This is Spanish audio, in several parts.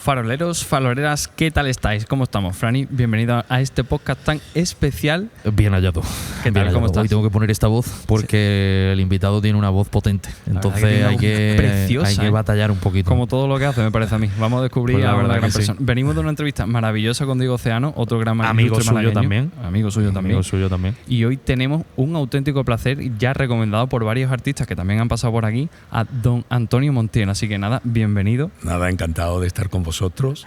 Faroleros, faroleras, ¿qué tal estáis? ¿Cómo estamos? Franny, bienvenido a este podcast tan especial. Bien hallado. ¿Qué tal? ¿Cómo estás? Hoy tengo que poner esta voz porque el invitado tiene una voz potente. Entonces hay que batallar un poquito. Como todo lo que hace, me parece a mí. Vamos a descubrir Pues a la verdad gran sí. persona. Venimos de una entrevista maravillosa con Diego Oceano, otro gran amigo suyo también. Amigo suyo también. Y hoy tenemos un auténtico placer, ya recomendado por varios artistas que también han pasado por aquí, a don Antonio Montiel. Así que nada, bienvenido. Nada, encantado de estar con vosotros.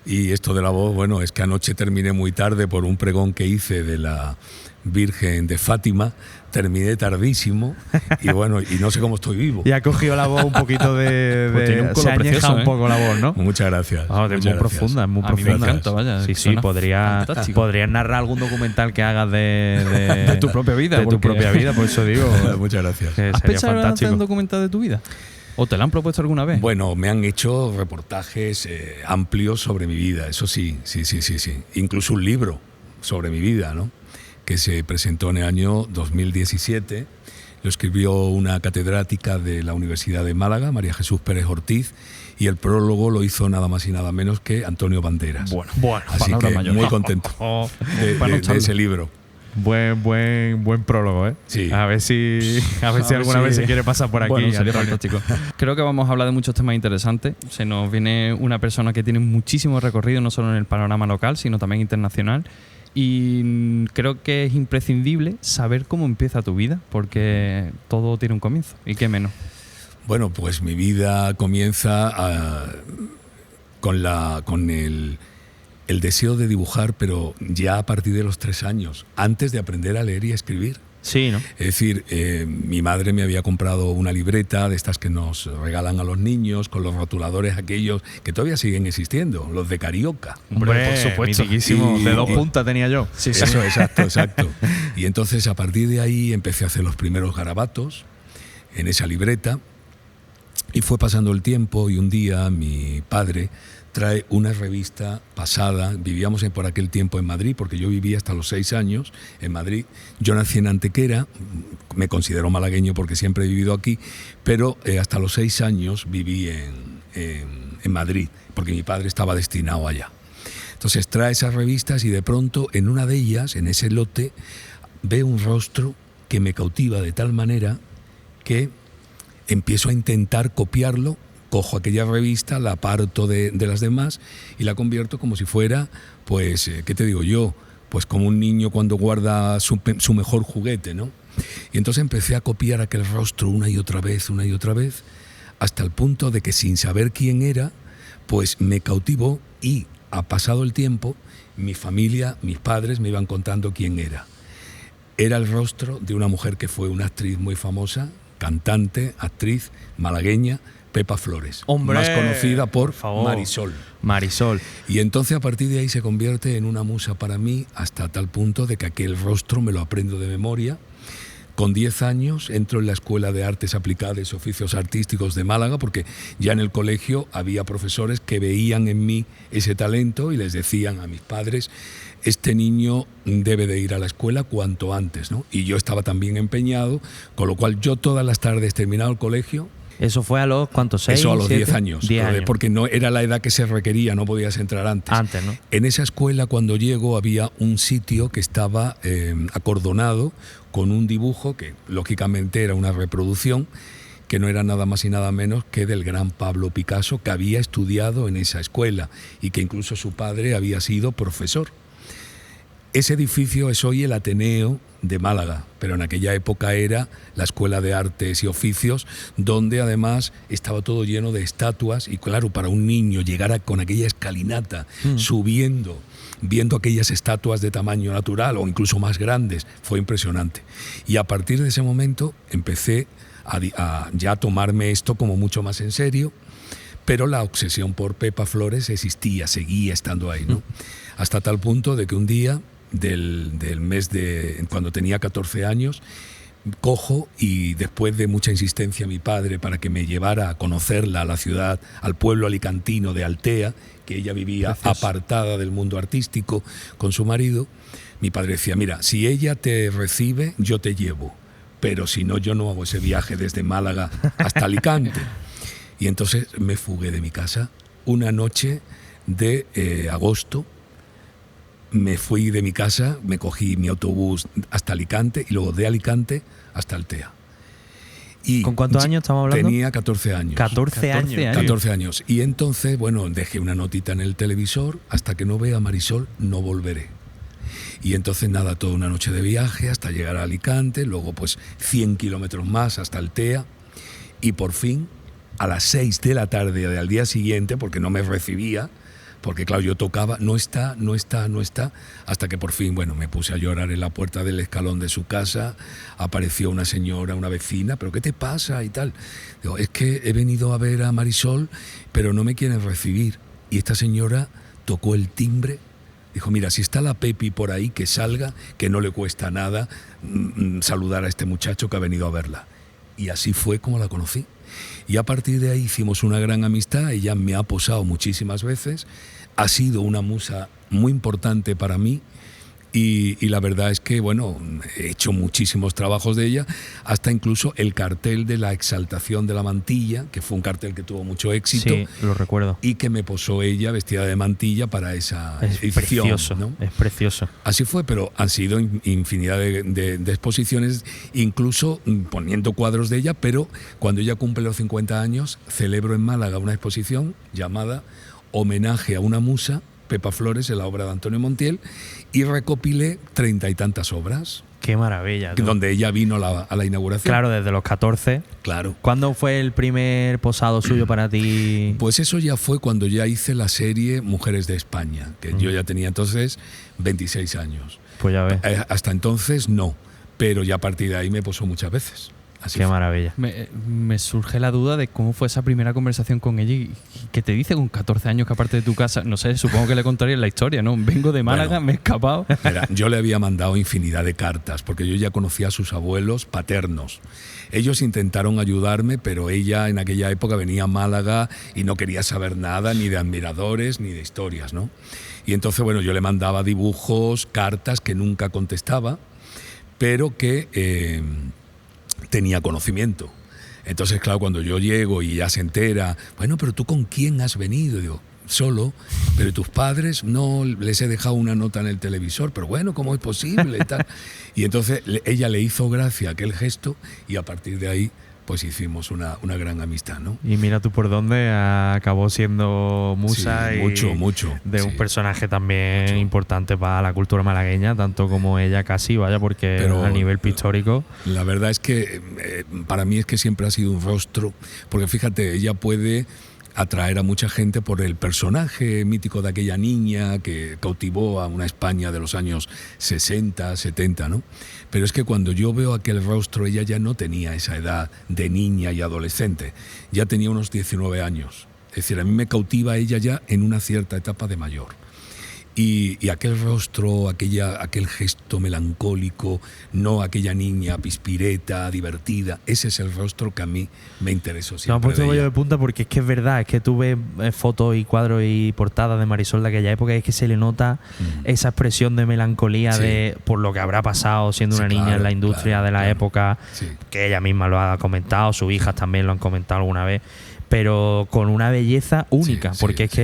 Y esto de la voz, bueno, es que anoche terminé muy tarde por un pregón que hice de la Virgen de Fátima. Terminé tardísimo y bueno, y no sé cómo estoy vivo. Y ha cogido la voz un poquito Pues tiene un color se añeja precioso, un poco la voz, ¿no? Muchas gracias. Es muchas muy gracias. profunda, es muy A mí me profunda. encanta, vaya. Sí, Suena podrías fantástico. narrar algún documental que hagas de De tu propia vida. De tu porque- propia vida, por eso digo. Muchas gracias. que ¿Has sería pensado en hacer fantástico. un documental de tu vida? ¿O te lo han propuesto alguna vez? Bueno, me han hecho reportajes amplios sobre mi vida, eso sí. Incluso un libro sobre mi vida, ¿no? Que se presentó en el año 2017. Lo escribió una catedrática de la Universidad de Málaga, María Jesús Pérez Ortiz, y el prólogo lo hizo nada más y nada menos que Antonio Banderas. Bueno, Así palabra que mayor. muy contento de ese libro. Buen prólogo, ¿eh? Sí. A ver si alguna vez se quiere pasar por aquí. Bueno, sería Antonio. fantástico. Creo que vamos a hablar de muchos temas interesantes. Se nos viene una persona que tiene muchísimo recorrido, no solo en el panorama local, sino también internacional. Y creo que es imprescindible saber cómo empieza tu vida, porque todo tiene un comienzo. ¿Y qué menos? Bueno, pues mi vida comienza con el deseo de dibujar, pero ya a partir de los 3 años, antes de aprender a leer y a escribir. Sí, ¿no? Es decir, mi madre me había comprado una libreta de estas que nos regalan a los niños, con los rotuladores aquellos que todavía siguen existiendo, los de Carioca. Hombre, por supuesto. mitiquísimo. Y- De 2 y- puntas tenía yo. Eso, exacto. Y entonces a partir de ahí empecé a hacer los primeros garabatos en esa libreta y fue pasando el tiempo y un día mi padre trae una revista pasada. Vivíamos por aquel tiempo en Madrid, porque yo vivía hasta los 6 años en Madrid. Yo nací en Antequera, me considero malagueño porque siempre he vivido aquí, pero hasta los 6 años viví en Madrid, porque mi padre estaba destinado allá. Entonces trae esas revistas y de pronto en una de ellas, en ese lote, veo un rostro que me cautiva de tal manera que empiezo a intentar copiarlo. Cojo aquella revista, la aparto de las demás y la convierto como si fuera, pues, ¿qué te digo yo? Pues como un niño cuando guarda su mejor juguete, ¿no? Y entonces empecé a copiar aquel rostro una y otra vez, hasta el punto de que sin saber quién era, pues me cautivó y, ha pasado el tiempo, mi familia, mis padres me iban contando quién era. Era el rostro de una mujer que fue una actriz muy famosa, cantante, actriz, malagueña, Pepa Flores, ¡Hombre! más conocida por favor. Marisol. Y entonces a partir de ahí se convierte en una musa para mí hasta tal punto de que aquel rostro me lo aprendo de memoria. Con 10 años entro en la Escuela de Artes Aplicadas y Oficios Artísticos de Málaga, porque ya en el colegio había profesores que veían en mí ese talento y les decían a mis padres, este niño debe de ir a la escuela cuanto antes, ¿no? Y yo estaba también empeñado, con lo cual yo todas las tardes terminado el colegio. ¿Eso fue a los cuántos? 6? Eso a los 10 7? años, 10 años. porque no era la edad que se requería, no podías entrar antes. Antes, ¿no? En esa escuela, cuando llego, había un sitio que estaba acordonado con un dibujo que lógicamente era una reproducción, que no era nada más y nada menos que del gran Pablo Picasso, que había estudiado en esa escuela y que incluso su padre había sido profesor. Ese edificio es hoy el Ateneo de Málaga, pero en aquella época era la Escuela de Artes y Oficios, donde además estaba todo lleno de estatuas y claro, para un niño llegar con aquella escalinata, subiendo, viendo aquellas estatuas de tamaño natural o incluso más grandes, fue impresionante. Y a partir de ese momento empecé a ya tomarme esto como mucho más en serio, pero la obsesión por Pepa Flores existía, seguía estando ahí, ¿no? Hasta tal punto de que un día del mes cuando tenía 14 años, cojo y después de mucha insistencia a mi padre para que me llevara a conocerla, a la ciudad, al pueblo alicantino de Altea, que ella vivía apartada del mundo artístico con su marido, mi padre decía, mira, si ella te recibe, yo te llevo, pero si no, yo no hago ese viaje desde Málaga hasta Alicante. Y entonces me fugué de mi casa una noche de agosto. Me fui de mi casa, me cogí mi autobús hasta Alicante y luego de Alicante hasta Altea. Y ¿con cuántos años estamos hablando? Tenía 14 años. 14 años. 14 años. Y entonces, bueno, dejé una notita en el televisor: hasta que no vea a Marisol, no volveré. Y entonces nada, toda una noche de viaje hasta llegar a Alicante, luego pues 100 kilómetros más hasta Altea, y por fin, a las 6 de la tarde del día siguiente, porque no me recibía, porque claro, yo tocaba, no está, hasta que por fin, bueno, me puse a llorar en la puerta del escalón de su casa. Apareció una señora, una vecina: ¿pero qué te pasa? Y tal. Digo: es que he venido a ver a Marisol, pero no me quieren recibir. Y esta señora tocó el timbre, dijo: mira, si está la Pepi por ahí, que salga, que no le cuesta nada saludar a este muchacho que ha venido a verla. Y así fue como la conocí. Y a partir de ahí hicimos una gran amistad. Ella me ha posado muchísimas veces, ha sido una musa muy importante para mí, y la verdad es que, bueno, he hecho muchísimos trabajos de ella, hasta incluso el cartel de la Exaltación de la Mantilla, que fue un cartel que tuvo mucho éxito. Sí, lo recuerdo. Y que me posó ella vestida de mantilla para esa edición. Precioso, ¿no? Es precioso. Así fue, pero han sido infinidad de exposiciones, incluso poniendo cuadros de ella, pero cuando ella cumple los 50 años, celebro en Málaga una exposición llamada Homenaje a una musa, Pepa Flores, en la obra de Antonio Montiel, y recopilé 30 y tantas obras. Qué maravilla. Donde ella vino a la inauguración. Claro, desde los 14. Claro. ¿Cuándo fue el primer posado suyo para ti? Pues eso ya fue cuando ya hice la serie Mujeres de España, que yo ya tenía entonces 26 años. Pues ya ves. Hasta entonces no, pero ya a partir de ahí me posó muchas veces. Así Qué fue. maravilla. Me surge la duda de cómo fue esa primera conversación con ella y qué te dice con 14 años que aparte de tu casa, no sé, supongo que le contaría la historia, ¿no? Vengo de Málaga, me he escapado. Mira, yo le había mandado infinidad de cartas porque yo ya conocía a sus abuelos paternos. Ellos intentaron ayudarme, pero ella en aquella época venía a Málaga y no quería saber nada ni de admiradores ni de historias, ¿no? Y entonces, bueno, yo le mandaba dibujos, cartas que nunca contestaba, pero que tenía conocimiento. Entonces, claro, cuando yo llego y ya se entera: bueno, pero tú ¿con quién has venido? Y digo: solo. Pero tus padres, no, les he dejado una nota en el televisor. Pero bueno, ¿cómo es posible? Y tal. Y entonces ella le hizo gracia aquel gesto, y a partir de ahí pues hicimos una gran amistad, ¿no? Y mira tú por dónde acabó siendo musa, sí, mucho, de un personaje también mucho. Importante para la cultura malagueña, tanto como ella casi, vaya, porque a nivel pictórico. La verdad es que para mí es que siempre ha sido un rostro, porque fíjate, ella puede atraer a mucha gente por el personaje mítico de aquella niña que cautivó a una España de los años 60, 70, ¿no? Pero es que cuando yo veo aquel rostro, ella ya no tenía esa edad de niña y adolescente, ya tenía unos 19 años. Es decir, a mí me cautiva ella ya en una cierta etapa de mayor. Y aquel rostro, aquel gesto melancólico, no aquella niña pispireta, divertida, ese es el rostro que a mí me interesó siempre. Me ha puesto bollo de punta porque es que es verdad, es que tú ves fotos y cuadros y portadas de Marisol de aquella época y es que se le nota esa expresión de melancolía, sí, por lo que habrá pasado siendo una niña en la industria de la época, sí, que ella misma lo ha comentado, sus hijas también lo han comentado alguna vez, pero con una belleza única, sí, porque sí,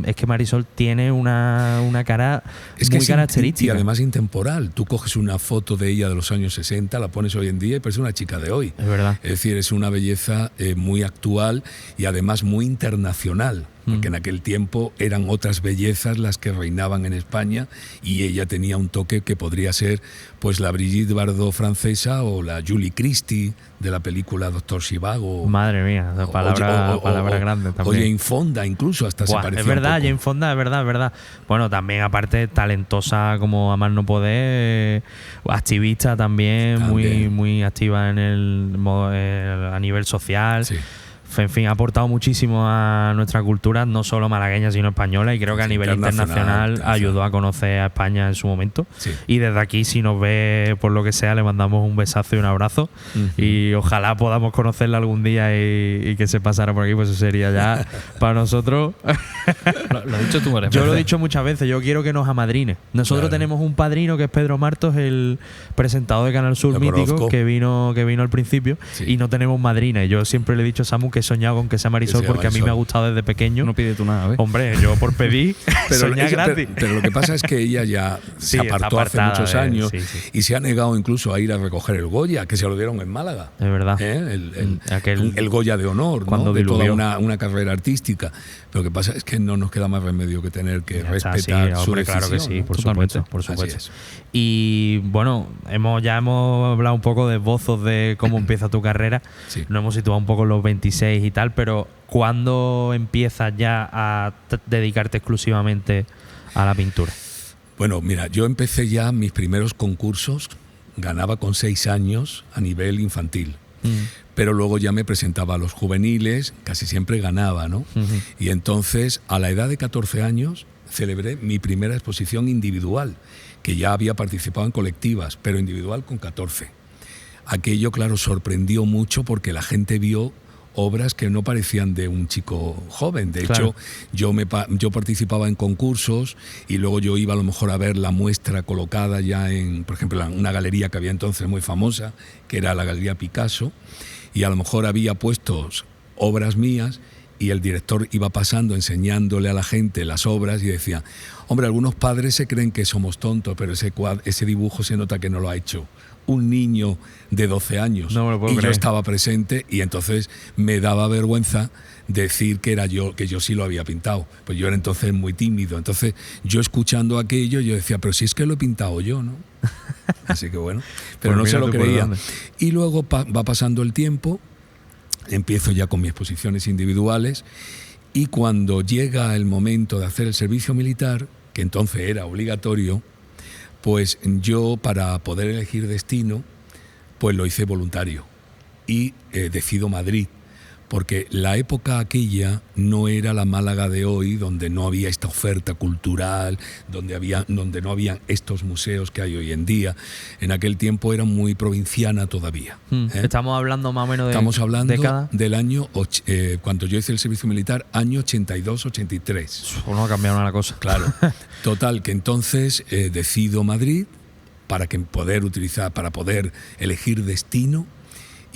es que Marisol tiene una cara muy característica. Y además intemporal. Tú coges una foto de ella de los años 60, la pones hoy en día y parece una chica de hoy. Es verdad. Es decir, es una belleza muy actual y además muy internacional. Porque en aquel tiempo eran otras bellezas las que reinaban en España y ella tenía un toque que podría ser pues la Brigitte Bardot francesa o la Julie Christie de la película Doctor Zhivago. Madre mía, palabra grande también. O Jane Fonda incluso, hasta se parecía es verdad, un poco. Jane Fonda, es verdad. Bueno, también aparte talentosa como a más no poder, activista también. Muy activa en a nivel social. Sí. En fin, ha aportado muchísimo a nuestra cultura, no solo malagueña, sino española, y creo que a nivel internacional ayudó a conocer a España en su momento. Sí. Y desde aquí, si nos ve por lo que sea, le mandamos un besazo y un abrazo. Y ojalá podamos conocerla algún día y que se pasara por aquí, pues eso sería ya para nosotros. Lo has dicho tú, María. Yo lo he dicho muchas veces, yo quiero que nos amadrine. Nosotros tenemos un padrino que es Pedro Martos, el presentador de Canal Sur mítico, que vino al principio, y no tenemos madrina. Y yo siempre le he dicho a Samu que he soñado con que sea Marisol, sea porque a mí Marisol. me ha gustado desde pequeño. No pide tú nada, ¿ves? Hombre, yo por pedir soñar gratis. Pero lo que pasa es que ella ya Sí, se está apartó hace apartada muchos de- años sí, sí. y se ha negado incluso a ir a recoger el Goya, que se lo dieron en Málaga. Es verdad. El Goya de honor, Cuando ¿no? De toda diluvió. una carrera artística. Lo que pasa es que no nos queda más remedio que tener que Ya está, respetar sí, su hombre, decisión. claro que sí, ¿no? por Totalmente. supuesto, por Así supuesto. es. Y bueno, ya hemos hablado un poco de esbozos de cómo empieza tu carrera. Sí. Nos hemos situado un poco en los 26 y tal, pero ¿cuándo empiezas ya a dedicarte exclusivamente a la pintura? Bueno, mira, yo empecé ya mis primeros concursos, ganaba con 6 años a nivel infantil. Pero luego ya me presentaba a los juveniles, casi siempre ganaba, ¿no? Ujú. Y entonces, a la edad de 14 años, celebré mi primera exposición individual, que ya había participado en colectivas, pero individual con 14. Aquello, claro, sorprendió mucho porque la gente vio obras que no parecían de un chico joven. De Claro. hecho, yo participaba en concursos y luego yo iba a lo mejor a ver la muestra colocada ya en, por ejemplo, en una galería que había entonces muy famosa, que era la Galería Picasso, y a lo mejor había puestos obras mías y el director iba pasando enseñándole a la gente las obras y decía, hombre, algunos padres se creen que somos tontos, pero ese dibujo se nota que no lo ha hecho un niño de 12 años. No me lo puedo y creer. yo estaba presente y entonces me daba vergüenza decir que yo sí lo había pintado. Pues yo era entonces muy tímido. Entonces yo escuchando aquello yo decía, pero si es que lo he pintado yo, ¿no? Así que bueno, pero Pues no se mira lo tú por creía. dónde. Y luego va pasando el tiempo, empiezo ya con mis exposiciones individuales y cuando llega el momento de hacer el servicio militar, que entonces era obligatorio, pues yo para poder elegir destino, pues lo hice voluntario y decido Madrid, porque la época aquella no era la Málaga de hoy, donde no había esta oferta cultural, donde no habían estos museos que hay hoy en día. En aquel tiempo era muy provinciana todavía. ¿eh? Estamos hablando más o menos de Estamos hablando década. del año, cuando yo hice el servicio militar, año 82-83. No ha cambiado nada la cosa. Claro. Total, que entonces decido Madrid para poder elegir destino.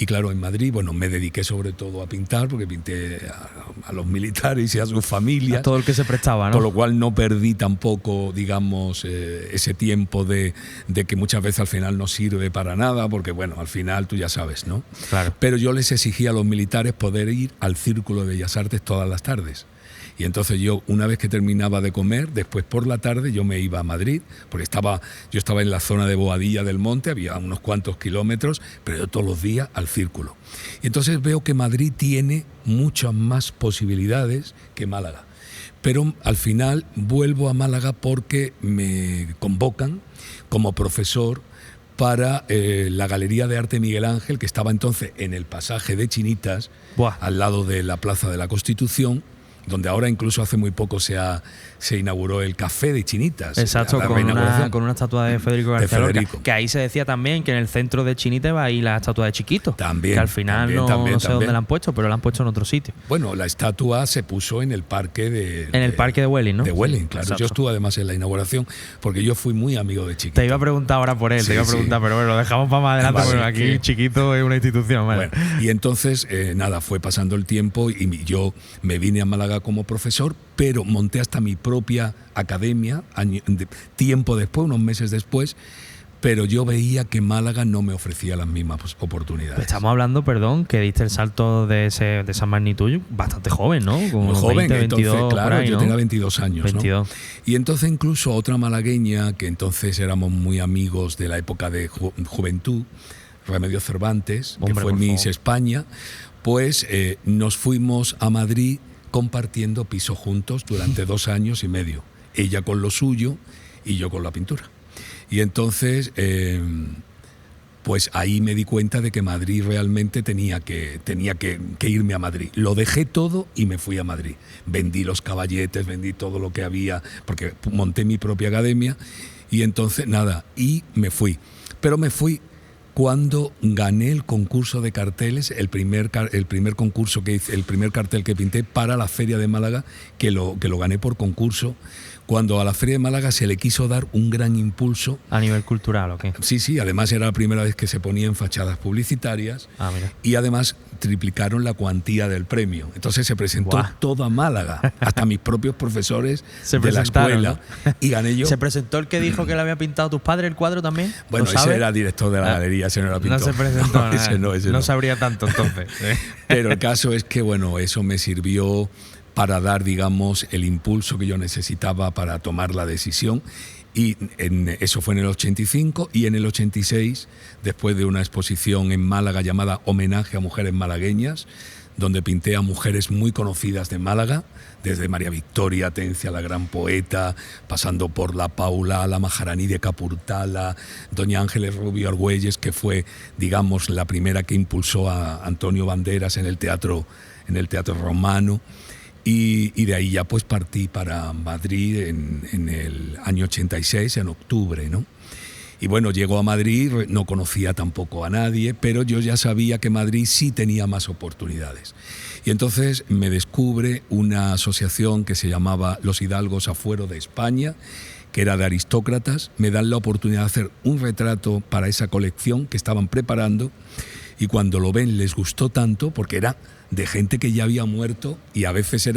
Y claro, en Madrid, bueno, me dediqué sobre todo a pintar, porque pinté a los militares y a sus familias. A todo el que se prestaba, ¿no? Por lo cual no perdí tampoco, digamos, ese tiempo de que muchas veces al final no sirve para nada, porque bueno, al final tú ya sabes, ¿no? Claro. Pero yo les exigía a los militares poder ir al Círculo de Bellas Artes todas las tardes. Y entonces yo, una vez que terminaba de comer, después por la tarde yo me iba a Madrid, porque yo estaba en la zona de Boadilla del Monte, había unos cuantos kilómetros, pero yo todos los días al Círculo. Y entonces veo que Madrid tiene muchas más posibilidades que Málaga. Pero al final vuelvo a Málaga porque me convocan como profesor para la Galería de Arte Miguel Ángel, que estaba entonces en el pasaje de Chinitas, Buah. al lado de la Plaza de la Constitución, donde ahora incluso hace muy poco se inauguró el Café de Chinitas. Exacto, la con reinauguración. una estatua de Federico García Lorca. Federico. Que ahí se decía también que en el centro de Chinita va ahí la estatua de Chiquito. También, Que al final no sé también. dónde la han puesto, pero la han puesto en otro sitio. Bueno, la estatua se puso en el parque de... En el parque de Welling, ¿no? De Welling, Sí, claro. exacto. Yo estuve además en la inauguración porque yo fui muy amigo de Chiquito. Te iba a preguntar ahora por él, Sí, te iba a preguntar, sí. pero bueno, lo dejamos para más adelante, Vale, porque aquí sí. Chiquito es una institución. Vale. Bueno, y entonces, nada, fue pasando el tiempo y yo me vine a Málaga como profesor, pero monté hasta mi propia academia, tiempo después, unos meses después, pero yo veía que Málaga no me ofrecía las mismas oportunidades. Estamos hablando, perdón, que diste el salto de esa magnitud bastante joven, ¿no? Como Muy joven, 20, 22, entonces, claro, por ahí, yo ¿no? tenía 22 años. 22. ¿no? Y entonces incluso otra malagueña, que entonces éramos muy amigos de la época de juventud, Remedios Cervantes, Hombre, que fue por Miss favor. España, pues nos fuimos a Madrid compartiendo piso juntos durante 2 años y medio. Ella con lo suyo y yo con la pintura. Y entonces, pues ahí me di cuenta de que Madrid realmente tenía que irme a Madrid. Lo dejé todo y me fui a Madrid. Vendí los caballetes, vendí todo lo que había, porque monté mi propia academia y entonces nada, y me fui. Pero me fui cuando gané el concurso de carteles, el primer concurso que hice, el primer cartel que pinté para la Feria de Málaga, que lo gané por concurso, cuando a la Feria de Málaga se le quiso dar un gran impulso. ¿A nivel cultural o qué? Sí, además era la primera vez que se ponía en fachadas publicitarias. Mira. Y además triplicaron la cuantía del premio. Entonces se presentó toda Málaga, hasta mis propios profesores de la escuela, ¿no? Y gané yo. ¿Se presentó el que dijo que le había pintado a tus padres el cuadro también? Bueno, ese era director de la galería, ese no era pintor. No se presentó. Ese no sabría tanto entonces. Pero el caso es que, bueno, eso me sirvió para dar, digamos, el impulso que yo necesitaba para tomar la decisión. Y eso fue en el 85, y en el 86, después de una exposición en Málaga llamada Homenaje a Mujeres Malagueñas, donde pinté a mujeres muy conocidas de Málaga, desde María Victoria Atencia, la gran poeta, pasando por la Paula, la Majaraní de Capurtala, doña Ángeles Rubio Argüelles, que fue, digamos, la primera que impulsó a Antonio Banderas en el teatro romano. Y de ahí ya pues partí para Madrid en el año 86, en octubre, ¿no? Y bueno, llego a Madrid, no conocía tampoco a nadie, pero yo ya sabía que Madrid sí tenía más oportunidades. Y entonces me descubre una asociación que se llamaba Los Hidalgos Afuero de España, que era de aristócratas. Me dan la oportunidad de hacer un retrato para esa colección que estaban preparando, y cuando lo ven les gustó tanto, porque era de gente que ya había muerto, y a veces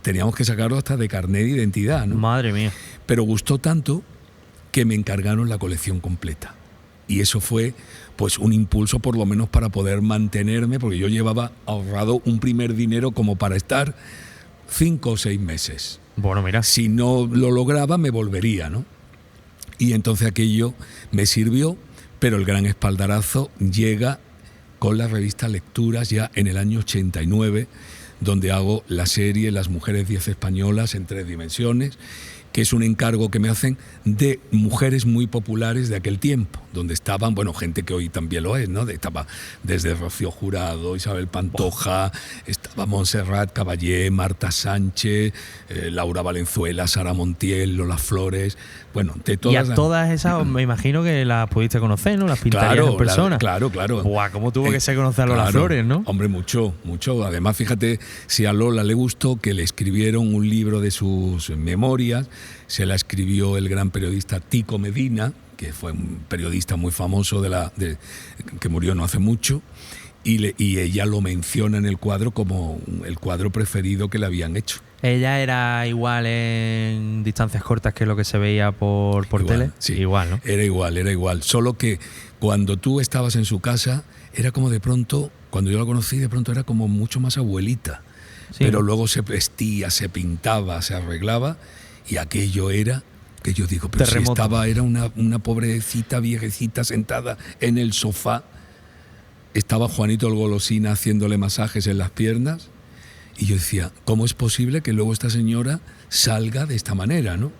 teníamos que sacarlo hasta de carnet de identidad, ¿no? Madre mía. Pero gustó tanto que me encargaron la colección completa. Y eso fue pues un impulso, por lo menos, para poder mantenerme, porque yo llevaba ahorrado un primer dinero como para estar 5 o 6 meses. Bueno, mira. Si no lo lograba, me volvería, ¿no? Y entonces aquello me sirvió, pero el gran espaldarazo llega con la revista Lecturas ya en el año 89, donde hago la serie Las Mujeres 10 Españolas en 3 dimensiones, que es un encargo que me hacen de mujeres muy populares de aquel tiempo, donde estaban, bueno, gente que hoy también lo es, ¿no? Estaba desde Rocío Jurado, Isabel Pantoja, estaba Montserrat Caballé, Marta Sánchez, Laura Valenzuela, Sara Montiel, Lola Flores, bueno, de todas. Y a todas esas me imagino que las pudiste conocer, ¿no? Las pintarías en persona. Claro. Buah, ¿cómo tuvo que ser conocer a Lola Flores, no? Hombre, mucho. Además, fíjate, si a Lola le gustó que le escribieron un libro de sus memorias, se la escribió el gran periodista Tico Medina, que fue un periodista muy famoso que murió no hace mucho, y ella lo menciona en el cuadro como el cuadro preferido que le habían hecho. ¿Ella era igual en distancias cortas que lo que se veía por igual, tele? Sí, igual, ¿no? Era igual. Solo que cuando tú estabas en su casa, era como de pronto, cuando yo la conocí, de pronto era como mucho más abuelita. Sí. Pero luego se vestía, se pintaba, se arreglaba, y aquello era que yo digo, pero terremoto. Si era una pobrecita viejecita sentada en el sofá. Estaba Juanito el Golosina haciéndole masajes en las piernas, y yo decía, ¿cómo es posible que luego esta señora salga de esta manera, ¿no?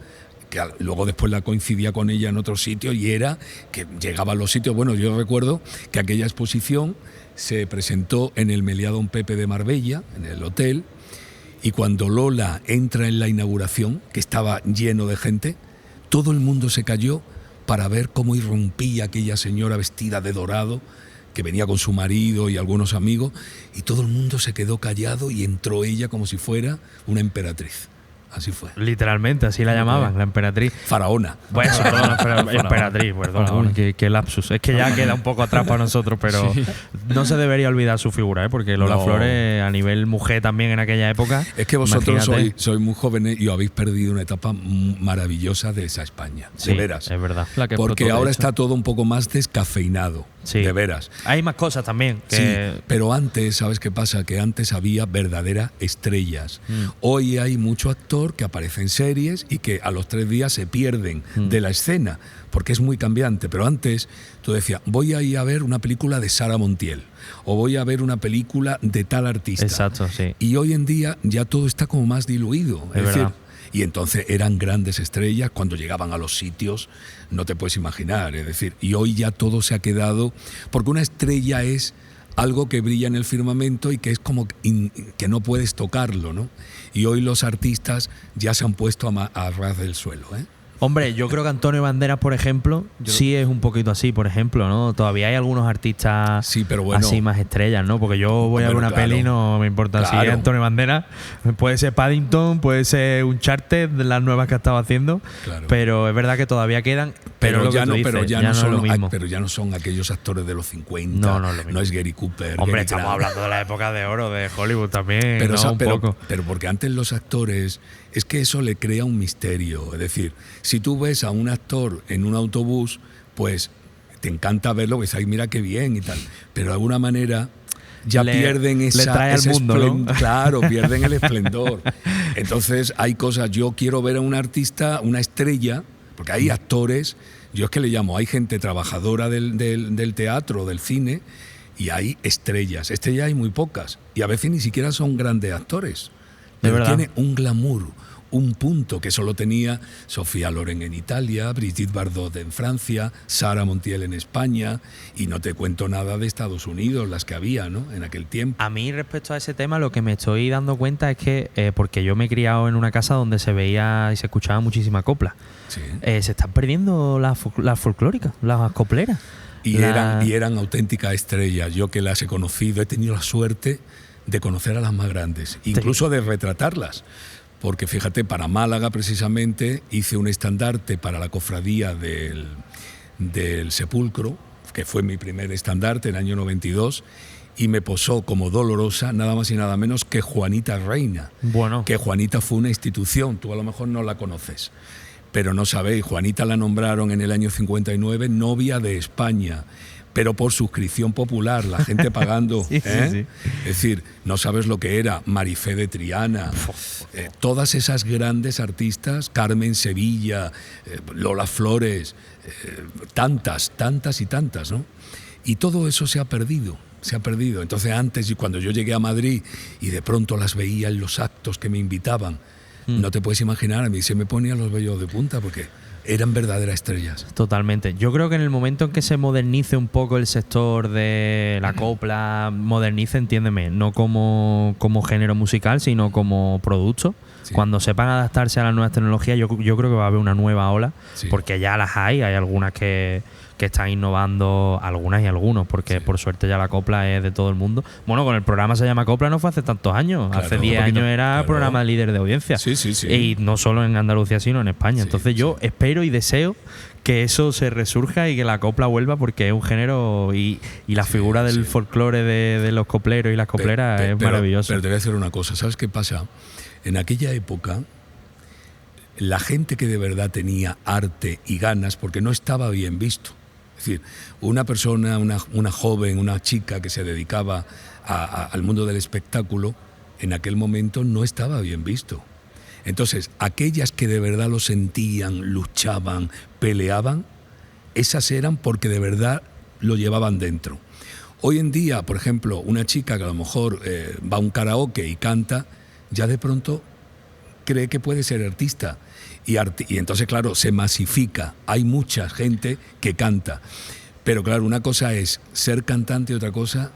Que luego después la coincidía con ella en otro sitio, y era que llegaba a los sitios. Bueno, yo recuerdo que aquella exposición se presentó en el Meliá Don Pepe de Marbella, en el hotel, y cuando Lola entra en la inauguración, que estaba lleno de gente, todo el mundo se cayó para ver cómo irrumpía aquella señora vestida de dorado, que venía con su marido y algunos amigos, y todo el mundo se quedó callado, y entró ella como si fuera una emperatriz. Así fue. Literalmente, así la llamaban, la emperatriz. Faraona. Bueno, emperatriz, perdón. Qué lapsus. Es que ya queda un poco atrás para nosotros, pero sí. No se debería olvidar su figura, porque Lola Flores, a nivel mujer también en aquella época. Es que vosotros sois muy jóvenes y habéis perdido una etapa maravillosa de esa España. Sí, de veras. Es verdad. Porque ahora está todo un poco más descafeinado. Sí. De veras. Hay más cosas también. Sí, pero antes, ¿sabes qué pasa? Que antes había verdaderas estrellas. Hoy hay mucho actor que aparece en series y que a los 3 días se pierden de la escena, porque es muy cambiante. Pero antes tú decías, voy a ir a ver una película de Sara Montiel, o voy a ver una película de tal artista. Exacto, sí. Y hoy en día ya todo está como más diluido. Es decir, y entonces eran grandes estrellas cuando llegaban a los sitios, no te puedes imaginar. Es decir, y hoy ya todo se ha quedado, porque una estrella es algo que brilla en el firmamento y que es como que no puedes tocarlo, ¿no? Y hoy los artistas ya se han puesto a ras del suelo, ¿eh? Hombre, yo creo que Antonio Banderas, por ejemplo, sí es un poquito así, por ejemplo, ¿no? Todavía hay algunos artistas sí, pero bueno, así más estrellas, ¿no? Porque yo voy a ver una peli y no me importa si es Antonio Banderas. Puede ser Paddington, puede ser Uncharted, de las nuevas que ha estado haciendo, pero es verdad que todavía quedan. Pero ya no son aquellos actores de los 50. No es Gary Cooper. Hombre, Gary estamos Grant. hablando de la época de oro de Hollywood también. Pero, ¿no? pero porque antes los actores, es que eso le crea un misterio. Es decir, si tú ves a un actor en un autobús, pues te encanta verlo, que dices, mira qué bien y tal. Pero de alguna manera ya pierden ese mundo, ¿no? Claro, pierden el esplendor. Entonces hay cosas, yo quiero ver a un artista, una estrella, porque hay actores, yo es que le llamo, hay gente trabajadora del teatro, del cine, y hay estrellas. Estrellas hay muy pocas, y a veces ni siquiera son grandes actores. Pero tiene un glamour, un punto que solo tenía Sofía Loren en Italia, Brigitte Bardot en Francia, Sara Montiel en España, y no te cuento nada de Estados Unidos, las que había, ¿no?, en aquel tiempo. A mí, respecto a ese tema, lo que me estoy dando cuenta es que, porque yo me he criado en una casa donde se veía y se escuchaba muchísima copla, sí. Se están perdiendo las folclóricas, las copleras. Y eran auténticas estrellas. Yo que las he conocido, he tenido la suerte de conocer a las más grandes, incluso de retratarlas. Porque fíjate, para Málaga precisamente hice un estandarte para la cofradía del Sepulcro, que fue mi primer estandarte en el año 92, y me posó como Dolorosa nada más y nada menos que Juanita Reina. Bueno. Que Juanita fue una institución, tú a lo mejor no la conoces, pero no sabéis, Juanita la nombraron en el año 59 novia de España, pero por suscripción popular, la gente pagando. Sí. Es decir, no sabes lo que era Marifé de Triana, todas esas grandes artistas, Carmen Sevilla, Lola Flores, tantas y tantas, ¿no? Y todo eso se ha perdido. Entonces antes, cuando yo llegué a Madrid y de pronto las veía en los actos que me invitaban, no te puedes imaginar, a mí se me ponían los vellos de punta porque eran verdaderas estrellas. Totalmente. Yo creo que en el momento en que se modernice un poco el sector de la copla, modernice, entiéndeme, no como género musical, sino como producto. Sí. Cuando sepan adaptarse a las nuevas tecnologías, yo creo que va a haber una nueva ola, sí. Porque ya las hay algunas que están innovando, algunas y algunos, porque sí. Por suerte ya la copla es de todo el mundo. Bueno, con el programa Se llama Copla no fue hace tantos años, hace 10 años era programa líder de audiencia. Sí. Y no solo en Andalucía, sino en España. Entonces yo espero y deseo que eso se resurja y que la copla vuelva, porque es un género y la figura del folclore de los copleros y las copleras es maravillosa. Pero te voy a decir una cosa, ¿sabes qué pasa? En aquella época, la gente que de verdad tenía arte y ganas, porque no estaba bien visto. Es decir, una persona, una joven, una chica que se dedicaba al mundo del espectáculo, en aquel momento no estaba bien visto. Entonces, aquellas que de verdad lo sentían, luchaban, peleaban, esas eran porque de verdad lo llevaban dentro. Hoy en día, por ejemplo, una chica que a lo mejor va a un karaoke y canta, ya de pronto cree que puede ser artista. Y entonces, claro, se masifica. Hay mucha gente que canta. Pero claro, una cosa es ser cantante y otra cosa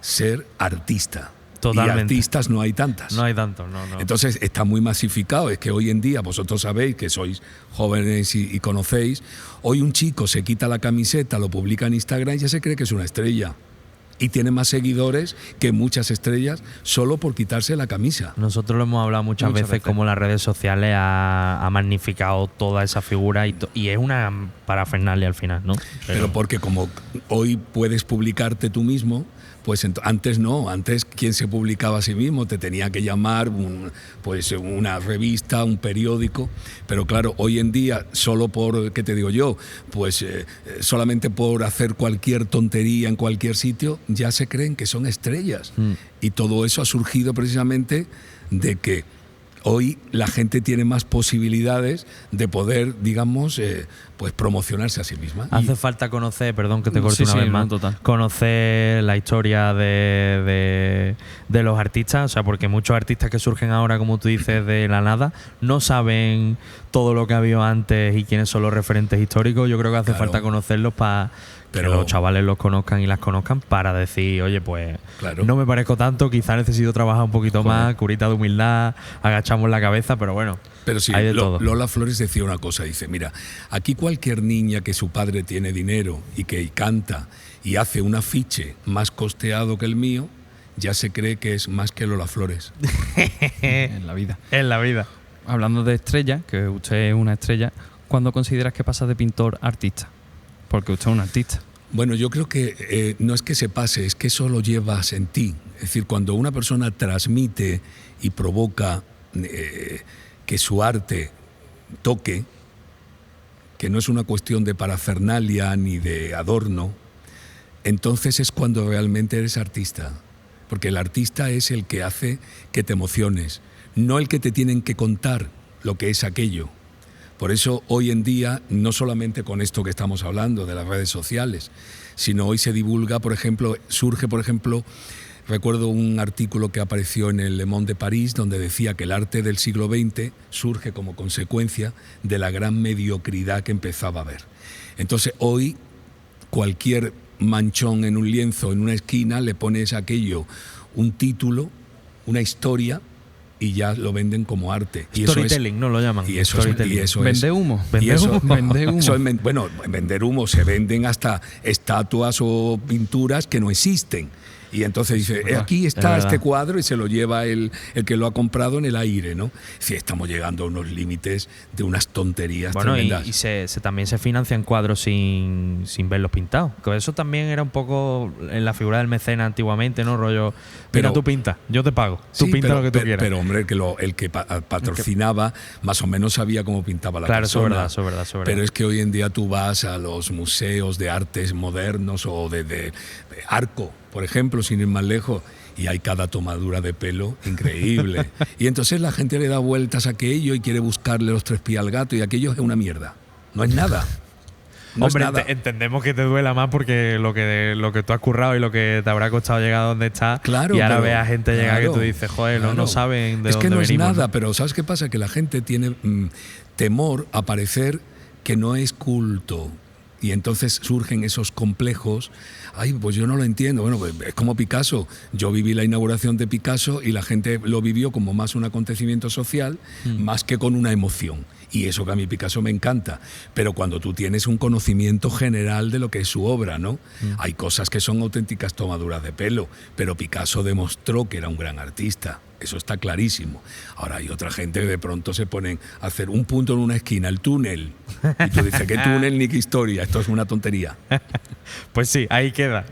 ser artista. Totalmente. Y artistas no hay tantas. No hay tantos, no. Entonces está muy masificado. Es que hoy en día, vosotros sabéis que sois jóvenes y conocéis, hoy un chico se quita la camiseta, lo publica en Instagram y ya se cree que es una estrella. Y tiene más seguidores que muchas estrellas solo por quitarse la camisa. Nosotros lo hemos hablado muchas veces como las redes sociales ha magnificado toda esa figura y es una parafernalia al final, ¿no? Pero porque como hoy puedes publicarte tú mismo, pues antes no, antes quien se publicaba a sí mismo te tenía que llamar pues una revista, un periódico, pero claro, hoy en día solo por, ¿qué te digo yo? Pues solamente por hacer cualquier tontería en cualquier sitio ya se creen que son estrellas. Y todo eso ha surgido precisamente de que hoy la gente tiene más posibilidades de poder, digamos, pues promocionarse a sí misma. Hace falta conocer, perdón que te corte una vez más, conocer la historia de los artistas, o sea, porque muchos artistas que surgen ahora, como tú dices, de la nada, no saben todo lo que ha habido antes y quiénes son los referentes históricos. Yo creo que hace falta conocerlos para Pero que los chavales los conozcan y las conozcan para decir, oye, pues Claro. no me parezco tanto, quizá necesito trabajar un poquito más, curita de humildad, agachamos la cabeza, pero bueno, Pero sí, hay de todo. Lola Flores decía una cosa, dice, mira, aquí cualquier niña que su padre tiene dinero y que canta y hace un afiche más costeado que el mío, ya se cree que es más que Lola Flores. En la vida. En la vida. Hablando de estrella, que usted es una estrella, ¿cuándo consideras que pasa de pintor a artista? Porque usted es un artista. Bueno, yo creo que no es que se pase, es que eso lo llevas en ti. Es decir, cuando una persona transmite y provoca que su arte toque, que no es una cuestión de parafernalia ni de adorno, entonces es cuando realmente eres artista. Porque el artista es el que hace que te emociones, no el que te tienen que contar lo que es aquello. Por eso hoy en día, no solamente con esto que estamos hablando de las redes sociales, sino hoy se divulga, por ejemplo, recuerdo un artículo que apareció en el Le Monde de París donde decía que el arte del siglo XX surge como consecuencia de la gran mediocridad que empezaba a haber. Entonces hoy cualquier manchón en un lienzo, en una esquina, le pones aquello, un título, una historia, y ya lo venden como arte. Storytelling, no lo llaman. Y eso es. Vende humo. Y eso- Vende humo. Bueno, vender humo, se venden hasta estatuas o pinturas que no existen. Y entonces dice, aquí está verdad. este cuadro y se lo lleva el que lo ha comprado en el aire, ¿no? Sí, estamos llegando a unos límites de unas tonterías Bueno, tremendas. y también se financian cuadros sin verlos pintados. Que eso también era un poco en la figura del mecenas antiguamente, ¿no? Rollo, mira, Pero- tú pinta, yo te pago. Tú Sí, pinta pero, lo que tú pero- quieras. Pero, hombre, el que patrocinaba más o menos sabía cómo pintaba la claro, eso persona. es verdad. Pero es que hoy en día tú vas a los museos de artes modernos o de Arco, por ejemplo, sin ir más lejos, y hay cada tomadura de pelo increíble. Y entonces la gente le da vueltas a aquello y quiere buscarle los tres pies al gato, y aquello es una mierda. No es nada. No Hombre, es nada. entendemos que te duela más porque lo que tú has currado y lo que te habrá costado llegar a donde estás. Claro, y ahora pero- ves a gente llegar que claro, tú dices, joder, no claro. saben de es que dónde no venimos. es nada, ¿no? pero ¿sabes qué pasa? Que la gente tiene temor a parecer que no es culto. Y entonces surgen esos complejos. Ay, pues yo no lo entiendo. Bueno, pues es como Picasso. Yo viví la inauguración de Picasso y la gente lo vivió como más un acontecimiento social, más que con una emoción. Y eso que a mí Picasso me encanta. Pero cuando tú tienes un conocimiento general de lo que es su obra, ¿no? Hay cosas que son auténticas tomaduras de pelo, pero Picasso demostró que era un gran artista. Eso está clarísimo. Ahora hay otra gente que de pronto se ponen a hacer un punto en una esquina, el túnel. Y tú dices, ¿qué túnel ni qué historia? Esto es una tontería. Pues sí, ahí queda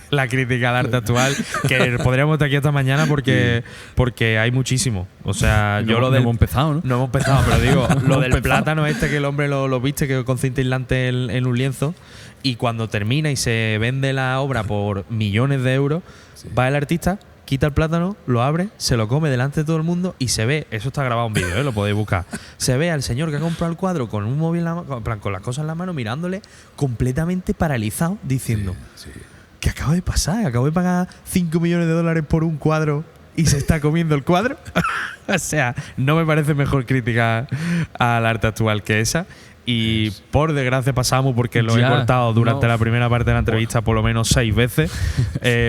la crítica al arte actual, que podríamos estar aquí hasta mañana porque hay muchísimo. O sea, yo lo no del... hemos empezado, ¿no? No hemos empezado, pero digo, lo hemos del empezado. plátano este que el hombre lo viste que con cinta aislante en un lienzo, y cuando termina y se vende la obra por millones de euros, va el artista, quita el plátano, lo abre, se lo come delante de todo el mundo y se ve, eso está grabado en vídeo, lo podéis buscar, se ve al señor que ha comprado el cuadro con un móvil en la mano, en plan, con las cosas en la mano, mirándole completamente paralizado, diciendo, Sí. ¿qué acaba de pasar? Acabo de pagar 5 millones de dólares por un cuadro y se está comiendo el cuadro. O sea, no me parece mejor crítica al arte actual que esa. Y por desgracia pasamos, porque lo he Ya, cortado durante no. la primera parte de la entrevista por lo menos 6 veces.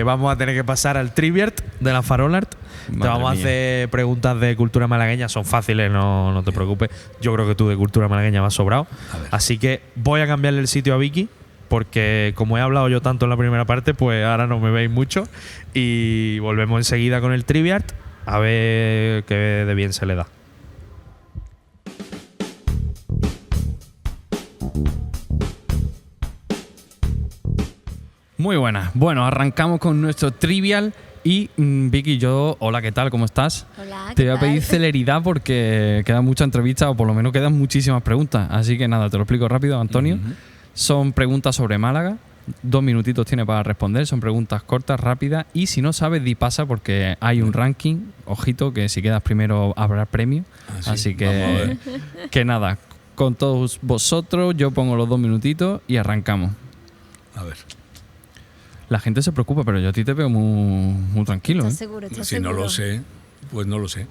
Vamos a tener que pasar al Triviart de la Farolart. Te Madre vamos a mía. hacer preguntas de cultura malagueña. Son fáciles, no te preocupes. Yo creo que tú de cultura malagueña vas sobrado. A ver. Así que voy a cambiarle el sitio a Vicky, porque como he hablado yo tanto en la primera parte, pues ahora no me veis mucho. Y volvemos enseguida con el Triviart a ver qué de bien se le da. Muy buenas. Bueno, arrancamos con nuestro trivial. Y Vicky, hola, ¿qué tal? ¿Cómo estás? Hola, Te ¿qué voy a pedir tal? celeridad porque quedan muchas entrevistas, o por lo menos quedan muchísimas preguntas. Así que nada, te lo explico rápido, Antonio. Son preguntas sobre Málaga. 2 minutitos tiene para responder. Son preguntas cortas, rápidas. Y si no sabes, di pasa porque hay un ranking. Ojito, que si quedas primero habrá premio. Ah, sí. Así Vamos a que, ver. que nada, con todos vosotros, yo pongo los 2 minutitos y arrancamos. A ver. La gente se preocupa, pero yo a ti te veo muy tranquilo. ¿Estás ¿eh? seguro? ¿Estás Si no seguro? lo sé, pues no lo sé.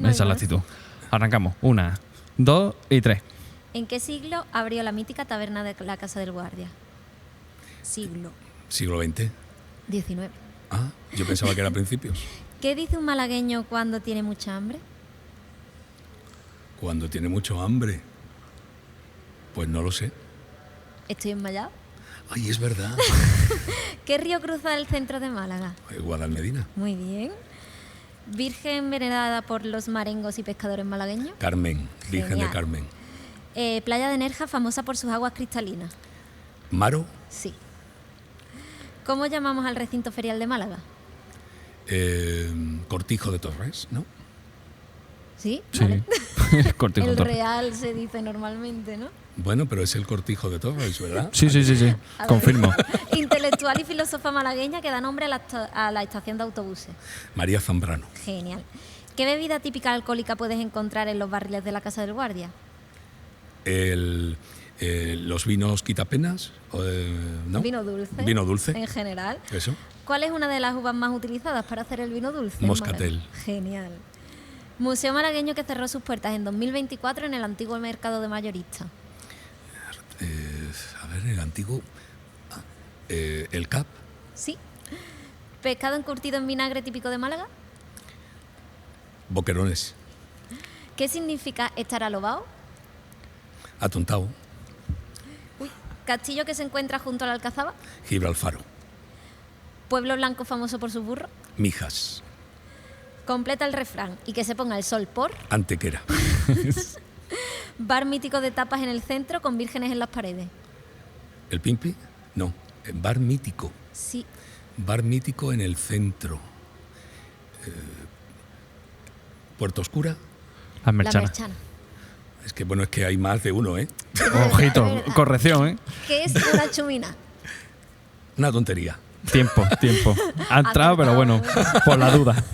No Esa hay es la más. actitud. Arrancamos. 1, 2 y 3. ¿En qué siglo abrió la mítica taberna de la Casa del Guardia? siglo ¿Siglo XX? XIX. Ah, yo pensaba que era principios. ¿Qué dice un malagueño cuando tiene mucha hambre? Cuando tiene mucho hambre. Pues no lo sé. Estoy enmayado. Ay, es verdad. ¿Qué río cruza el centro de Málaga? Guadalmedina. Muy bien. Virgen venerada por los marengos y pescadores malagueños. Carmen, Virgen Genial. de Carmen. Playa de Nerja, famosa por sus aguas cristalinas. Maro, Sí. ¿Cómo llamamos al recinto ferial de Málaga? Cortijo de Torres, ¿no? ¿Sí? Sí. Vale. Cortijo El Torres. real se dice normalmente, ¿no? Bueno, pero es el Cortijo de Torres, ¿verdad? Sí. A ver. Confirmo. Intelectual y filósofa malagueña que da nombre a la estación de autobuses. María Zambrano. Genial. ¿Qué bebida típica alcohólica puedes encontrar en los barriles de la Casa del Guardia? Los vinos quitapenas, ¿no? Vino dulce. Vino dulce. En general. Eso. ¿Cuál es una de las uvas más utilizadas para hacer el vino dulce? en Moscatel. Málaga? Genial. Museo malagueño que cerró sus puertas en 2024 en el antiguo mercado de mayorista. A ver, el antiguo. El CAP. Sí. Pescado encurtido en vinagre típico de Málaga. Boquerones. ¿Qué significa estar alobao? Atontao. Castillo que se encuentra junto a la Alcazaba. Gibralfaro. Pueblo blanco famoso por sus burros. Mijas. Completa el refrán y que se ponga el sol por. Antequera. Bar mítico de tapas en el centro con vírgenes en las paredes. ¿El Pimpi? No. Bar mítico. Sí. Bar mítico en el centro. Puerto Oscura. Las La merchanas. Merchana. Es que bueno, es que hay más de uno, ¿eh? Ojito, Es verdad. corrección, ¿eh? ¿Qué es una chumina? Una tontería. Tiempo. Ha entrado, pero bueno, por la duda.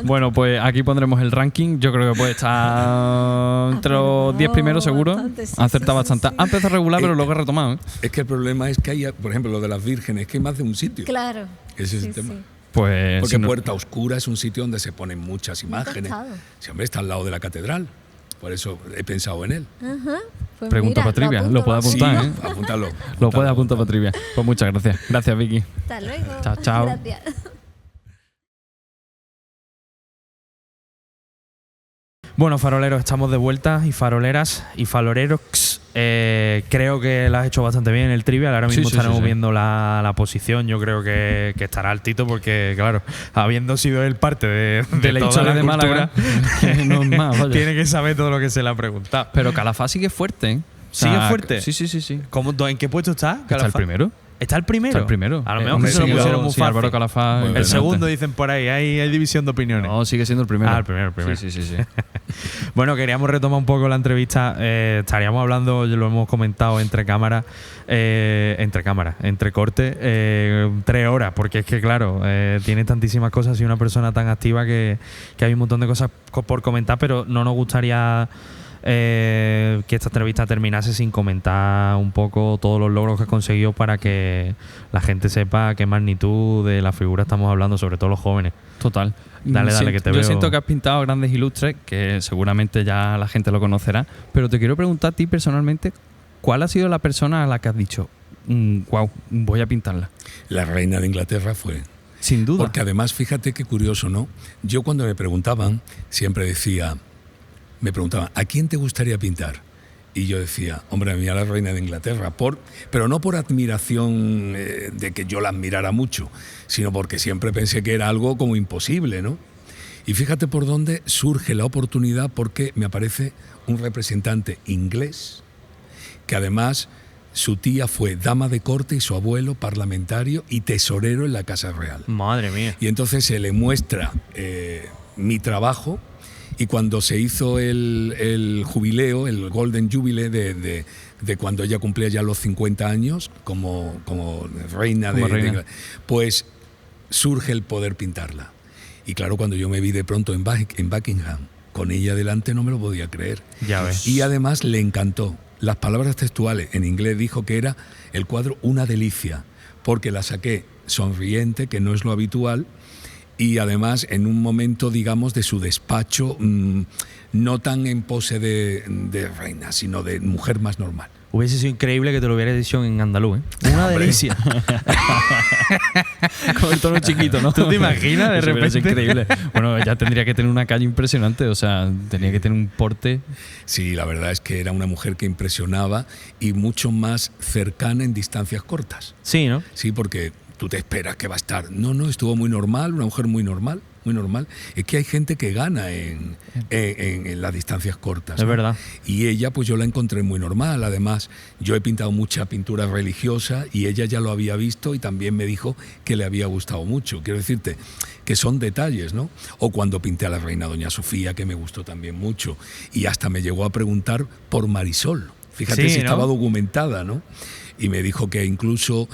Bueno, pues aquí pondremos el ranking. Yo creo que puede estar entre los 10 primeros, seguro. Bastante, sí, Ha acertado sí, sí, bastante. sí. Ha empezado regular, pero luego ha retomado, ¿eh? Es que el problema es que hay, por ejemplo, lo de las vírgenes, que hay más de un sitio. Claro. Ese es Sí, el tema. sí. Pues Porque si no- Puerta Oscura es un sitio donde se ponen muchas Nunca he imágenes. estado. Siempre está al lado de la catedral. Por eso he pensado en él. Ajá. Pues Pregunta mira, para trivia, apunto, lo puedo apunto. apuntar, Sí, ¿eh? apúntalo. Lo puedes apuntar para trivia. Pues muchas gracias. Gracias, Vicky. Hasta luego. Chao, chao. Gracias. Bueno, faroleros, estamos de vuelta y faroleras y faroleros. Creo que lo has hecho bastante bien en el trivial. Ahora mismo Sí, sí, estaremos sí, sí. viendo la posición. Yo creo que estará altito porque, claro, habiendo sido él parte de De la toda historia de cultura, Málaga. Que no es más, vaya. tiene que saber todo lo que se le ha preguntado. Pero Calafá sigue fuerte, ¿eh? O ¿Sigue fuerte? Sí. ¿En qué puesto está? ¿Está el Calafá? primero? ¿Está el primero? Está el primero. A lo mejor hombre, que se lo sí, pusieron muy sí, fácil. Álvaro Calafá. Muy El bien. segundo dicen por ahí, hay división de opiniones. No, sigue siendo el primero. El primero. Sí. Bueno, queríamos retomar un poco la entrevista. Estaríamos hablando, lo hemos comentado entre cortes, 3 horas, porque es que, claro, tiene tantísimas cosas y una persona tan activa que hay un montón de cosas por comentar, pero no nos gustaría que esta entrevista terminase sin comentar un poco todos los logros que has conseguido para que la gente sepa qué magnitud de la figura estamos hablando, sobre todo los jóvenes. Total. Dale, que te Yo veo. siento que has pintado grandes ilustres, que seguramente ya la gente lo conocerá, pero te quiero preguntar a ti personalmente, ¿cuál ha sido la persona a la que has dicho, wow, voy a pintarla? La reina de Inglaterra fue. Sin duda. Porque además, fíjate qué curioso, ¿no? Yo cuando me preguntaban, siempre me preguntaban, ¿a quién te gustaría pintar? Y yo decía, hombre, a mí a la reina de Inglaterra, pero no por admiración de que yo la admirara mucho, sino porque siempre pensé que era algo como imposible, ¿no? Y fíjate por dónde surge la oportunidad, porque me aparece un representante inglés, que además su tía fue dama de corte y su abuelo parlamentario y tesorero en la Casa Real. Madre mía. Y entonces se le muestra mi trabajo. Y cuando se hizo el jubileo, el Golden Jubilee de cuando ella cumplía ya los 50 años como reina de Inglaterra, pues surge el poder pintarla. Y claro, cuando yo me vi de pronto en Buckingham, con ella delante, no me lo podía creer. Ya ves. Y además le encantó. Las palabras textuales en inglés dijo que era el cuadro una delicia, porque la saqué sonriente, que no es lo habitual, y además en un momento, digamos, de su despacho, no tan en pose de reina, sino de mujer más normal. Hubiese sido increíble que te lo hubiera dicho en andaluz, ¿eh? Una delicia. Con el tono chiquito, ¿no? ¿Tú te imaginas de Eso hubiera sido repente? increíble. Bueno, ella tendría que tener una calle impresionante, o sea, tenía que tener un porte. Sí, la verdad es que era una mujer que impresionaba y mucho más cercana en distancias cortas. Sí, ¿no? Sí, porque tú te esperas que va a estar. No, estuvo muy normal, una mujer muy normal, muy normal. Es que hay gente que gana en las distancias cortas, Es ¿no? verdad. Y ella, pues yo la encontré muy normal. Además, yo he pintado mucha pintura religiosa y ella ya lo había visto y también me dijo que le había gustado mucho. Quiero decirte que son detalles, ¿no? O cuando pinté a la reina Doña Sofía, que me gustó también mucho. Y hasta me llegó a preguntar por Marisol. Fíjate Sí, si ¿no? estaba documentada, ¿no? Y me dijo que incluso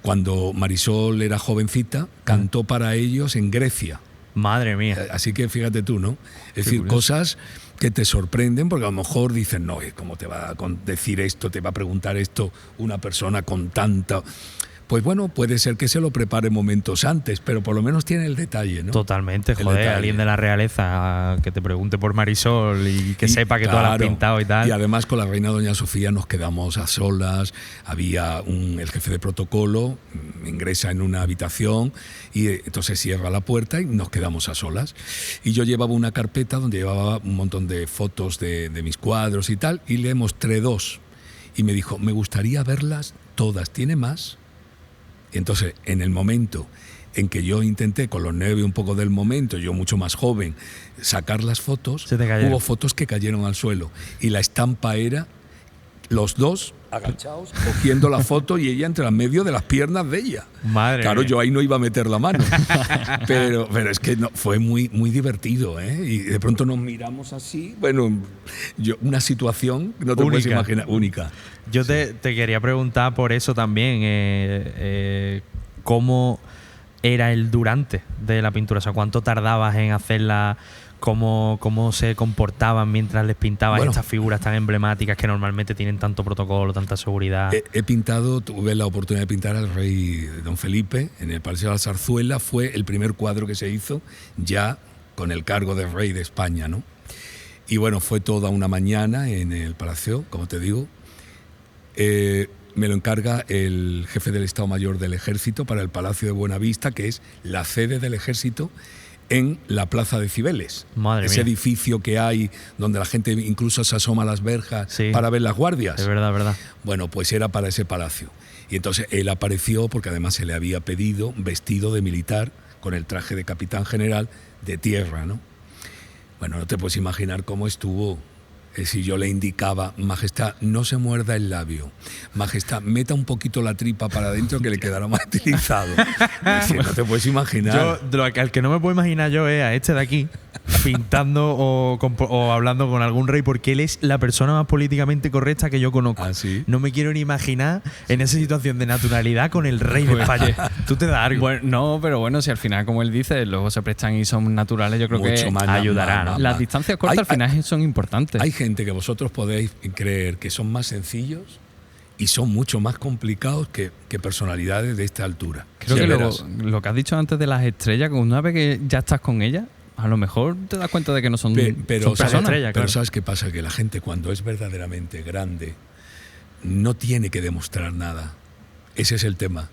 cuando Marisol era jovencita, cantó para ellos en Grecia. Madre mía. Así que fíjate tú, ¿no? Es Qué decir, curioso. cosas que te sorprenden porque a lo mejor dicen, no, ¿cómo te va a decir esto, te va a preguntar esto una persona con tanta...? Pues bueno, puede ser que se lo prepare momentos antes, pero por lo menos tiene el detalle, ¿no? Totalmente, El joder, detalle. alguien de la realeza que te pregunte por Marisol y que Y, sepa que tú la has claro, pintado y tal. Y además con la reina Doña Sofía nos quedamos a solas, había el jefe de protocolo, ingresa en una habitación y entonces cierra la puerta y nos quedamos a solas. Y yo llevaba una carpeta donde llevaba un montón de fotos de mis cuadros y tal, y le mostré 2. Y me dijo, me gustaría verlas todas, ¿tiene más? Y entonces, en el momento en que yo intenté, con los nervios un poco del momento, yo mucho más joven, sacar las fotos, Se te cayeron. hubo fotos que cayeron al suelo. Y la estampa era los dos agachados, cogiendo la foto y ella entre el medio de las piernas de ella. Madre Claro, mía. yo ahí no iba a meter la mano. pero es que no, fue muy, muy divertido, ¿eh? Y de pronto nos miramos así. Bueno, una situación, no te puedes Única. imaginar, única. Yo te quería preguntar por eso también, cómo era el durante de la pintura, o sea, cuánto tardabas en hacerla, cómo se comportaban mientras les pintabas Bueno. estas figuras tan emblemáticas que normalmente tienen tanto protocolo, tanta seguridad. He pintado, tuve la oportunidad de pintar al rey Don Felipe en el Palacio de la Zarzuela. Fue el primer cuadro que se hizo ya con el cargo de rey de España, ¿no? Y bueno, fue toda una mañana en el Palacio, como te digo. Me lo encarga el jefe del Estado Mayor del Ejército para el Palacio de Buenavista, que es la sede del Ejército en la Plaza de Cibeles. Madre Ese mía. edificio que hay donde la gente incluso se asoma a las verjas Sí. para ver las guardias. Es verdad, verdad. Bueno, pues era para ese palacio. Y entonces él apareció porque además se le había pedido vestido de militar con el traje de capitán general de tierra, ¿no? Bueno, no te puedes imaginar cómo estuvo. Si yo le indicaba, Majestad, no se muerda el labio. Majestad, meta un poquito la tripa para adentro que le quedará más utilizado. Es decir, no te puedes imaginar. Al que no me puedo imaginar yo es a este de aquí pintando o hablando con algún rey, porque él es la persona más políticamente correcta que yo conozco. ¿Ah, sí? No me quiero ni imaginar en esa situación de naturalidad con el rey de España. Tú te das algo. Bueno, no, pero bueno, si al final, como él dice, luego se prestan y son naturales, yo creo Mucho que más, ayudará, más, ¿no? Las más. distancias cortas al final son importantes. Hay gente que vosotros podéis creer que son más sencillos y son mucho más complicados que personalidades de esta altura. Creo Ya que verás. lo que has dicho antes de las estrellas, que una vez que ya estás con ellas, a lo mejor te das cuenta de que no son, Pero, son personas. estrellas, pero claro. ¿sabes qué pasa? Que la gente cuando es verdaderamente grande no tiene que demostrar nada. Ese es el tema.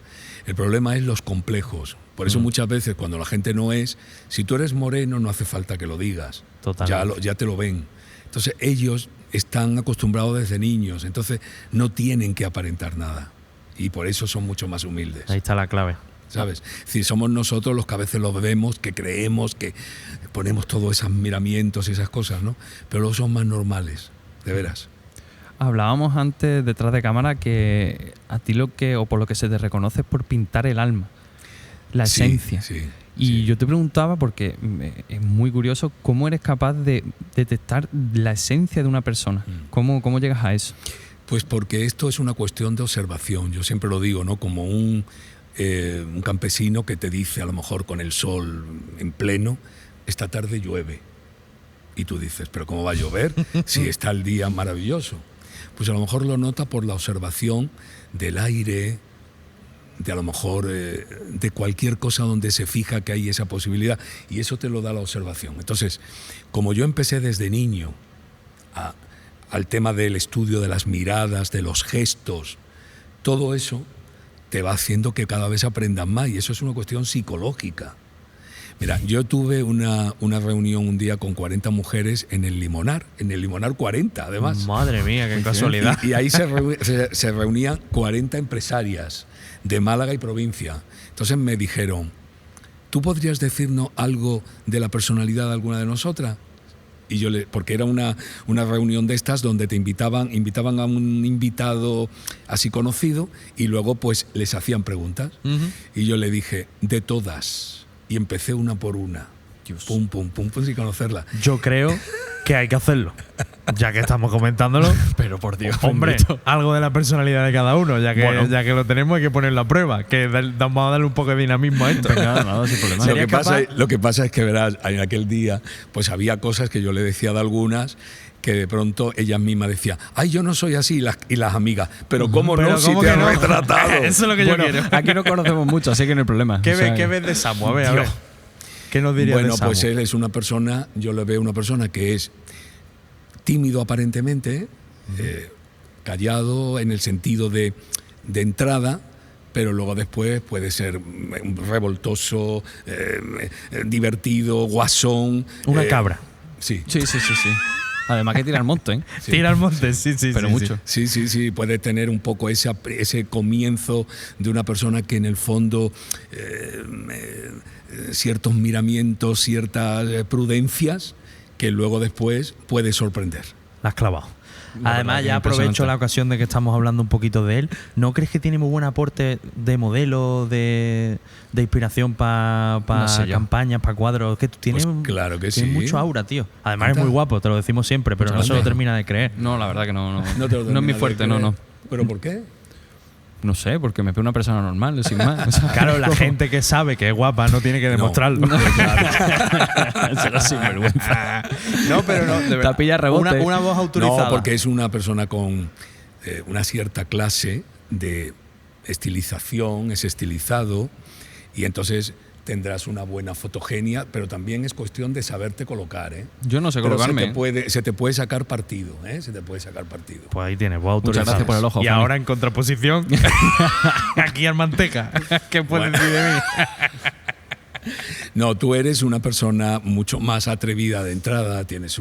El problema es los complejos. Por eso muchas veces cuando la gente no es, si tú eres moreno no hace falta que lo digas. Totalmente. Ya te lo ven. Entonces ellos están acostumbrados desde niños, entonces no tienen que aparentar nada. Y por eso son mucho más humildes. Ahí está la clave. ¿Sabes? Si somos nosotros los que a veces lo vemos, que creemos, que ponemos todos esos miramientos y esas cosas, ¿no? Pero luego son más normales, de veras. Hablábamos antes detrás de cámara que a ti o por lo que se te reconoce es por pintar el alma, la Sí, esencia. sí, Y sí. yo te preguntaba, porque es muy curioso, ¿cómo eres capaz de detectar la esencia de una persona? ¿Cómo llegas a eso? Pues porque esto es una cuestión de observación. Yo siempre lo digo, ¿no? Como un campesino que te dice, a lo mejor con el sol en pleno, esta tarde llueve. Y tú dices, ¿pero cómo va a llover si está el día maravilloso? Pues a lo mejor lo nota por la observación del aire, de a lo mejor de cualquier cosa donde se fija que hay esa posibilidad. Y eso te lo da la observación. Entonces, como yo empecé desde niño al tema del estudio de las miradas, de los gestos, todo eso te va haciendo que cada vez aprendas más, y eso es una cuestión psicológica. Mira, yo tuve una reunión un día con 40 mujeres en el Limonar 40 además. Madre mía, qué casualidad. Y ahí se reunían 40 empresarias de Málaga y provincia. Entonces me dijeron, ¿tú podrías decirnos algo de la personalidad de alguna de nosotras? Y yo porque era una reunión de estas donde te invitaban a un invitado así conocido y luego pues les hacían preguntas. Y yo le dije, de todas. Y empecé una por una. Dios. Pum, pum, pum, pum, sin conocerla. Yo creo que hay que hacerlo. Ya que estamos comentándolo. Pero por Dios, Hombre, bendito. algo de la personalidad de cada uno. Ya que lo tenemos, hay que ponerlo a prueba. Que vamos a darle un poco de dinamismo a esto. Venga, nada, sin problema. Lo que pasa es que, verás, en aquel día pues había cosas que yo le decía de algunas que de pronto ellas mismas decían, ay, yo no soy así, y las amigas, pero ¿cómo Pero no si ¿cómo te que has no? retratado? Eso es lo que yo Bueno, quiero. aquí no conocemos mucho, así que no hay problema. ¿Qué O sea, ves de Samu? A ver. ¿Qué nos diría de Bueno, Samu? pues él es una persona, yo le veo una persona que es tímido aparentemente, callado en el sentido de entrada, pero luego después puede ser revoltoso, divertido, guasón. Una cabra. Sí. Sí. Además que tira al monte, ¿eh? Sí. Tira al monte, sí. Pero sí, mucho. Sí, puede tener un poco ese comienzo de una persona que en el fondo ciertos miramientos, ciertas prudencias que luego después puede sorprender. La has clavado. La Además, verdad que ya aprovecho impresionante. la ocasión de que estamos hablando un poquito de él. ¿No crees que tiene muy buen aporte de modelo, de inspiración para No sé yo. campañas, para cuadros? Que tú tienes, Pues claro que tienes sí. mucho aura, tío. Además, Anda. es muy guapo, te lo decimos siempre, pero no Muchas se lo gracias. termina de creer. No, la verdad que no. No te lo No es mi terminas de fuerte, creer. no. ¿Pero por qué? No sé, porque me veo una persona normal, sin más. O sea, Claro, la gente que sabe que es guapa no tiene que demostrarlo. será sinvergüenza. No, pero no, de verdad. Te pilla rebote. Una voz autorizada. No, porque es una persona con una cierta clase de estilización, es estilizado, y entonces tendrás una buena fotogenia, pero también es cuestión de saberte colocar, ¿eh? Yo no sé Pero colocarme. se te puede sacar partido, ¿eh? Se te puede sacar partido. Pues ahí tienes, voz Muchas autorizada. gracias por el ojo, Y Fanny. ahora en contraposición, aquí al Manteca. ¿Qué puedes decir de mí? No, tú eres una persona mucho más atrevida de entrada, tienes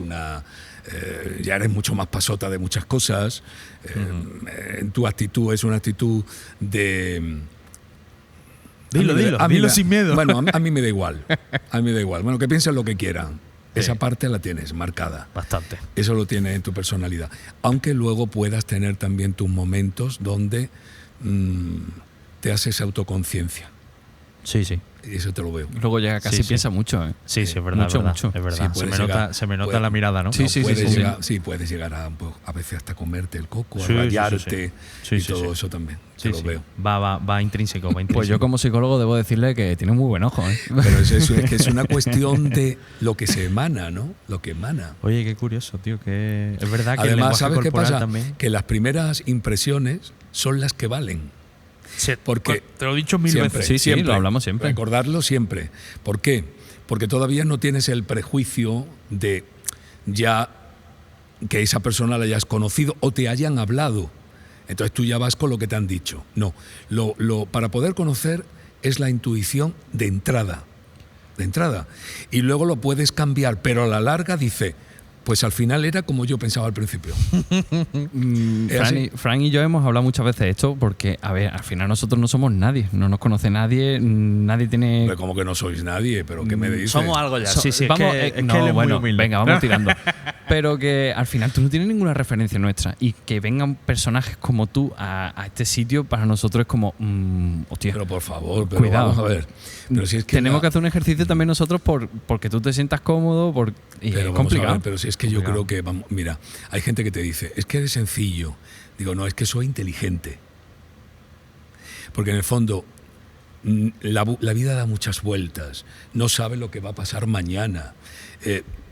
ya eres mucho más pasota de muchas cosas. En tu actitud es una actitud de... Dilo sin miedo. Bueno, a mí me da igual. A mí me da igual. Bueno, que piensen lo que quieran. Esa parte la tienes marcada. Bastante. Eso lo tienes en tu personalidad. Aunque luego puedas tener también tus momentos donde te haces autoconciencia. Sí. Y eso te lo veo. Luego llega casi Sí. piensa mucho, ¿eh? Sí, es verdad. Mucho, es verdad, mucho. Es verdad. Sí, se puedes me llegar- nota, se me nota puede- la mirada, ¿no? Sí, sí, puedes sí. llegar, sí, puedes llegar a veces hasta comerte el coco, Sí, a sí, rayarte sí. y Sí, todo sí. eso también. Sí, Te lo veo. Va intrínseco, va intrínseco. Pues yo como psicólogo debo decirle que tiene muy buen ojo, ¿eh? Pero es que es una cuestión de lo que se emana, ¿no? Lo que emana. Oye, qué curioso, tío. Que es verdad que el Además, lenguaje ¿sabes qué corporal pasa? también. Que las primeras impresiones son las que valen. Porque te lo he dicho mil siempre, veces. Sí, lo hablamos siempre. Recordarlo siempre. ¿Por qué? Porque todavía no tienes el prejuicio de ya que esa persona la hayas conocido o te hayan hablado. Entonces tú ya vas con lo que te han dicho. No, para poder conocer es la intuición de entrada. De entrada. Y luego lo puedes cambiar, pero a la larga dice, pues al final era como yo pensaba al principio. ¿Es así? Fran y yo hemos hablado muchas veces de esto porque, a ver, al final nosotros no somos nadie, no nos conoce nadie, nadie tiene... Pero como que no sois nadie, pero ¿qué me dices? Somos algo ya. So- Sí, es vamos, que él es no, muy bueno, humilde. venga, vamos tirando. Pero que al final tú no tienes ninguna referencia nuestra y que vengan personajes como tú a este sitio para nosotros es como, hostia, Pero por favor, pero cuidado. vamos a ver. Pero si es que tenemos que hacer un ejercicio también nosotros porque tú te sientas cómodo, y pero es vamos a complicado. ver, pero si es que yo creo que, vamos, mira, hay gente que te dice, es que eres sencillo. Digo, no, es que soy inteligente. Porque en el fondo, la vida da muchas vueltas. No sabes lo que va a pasar mañana.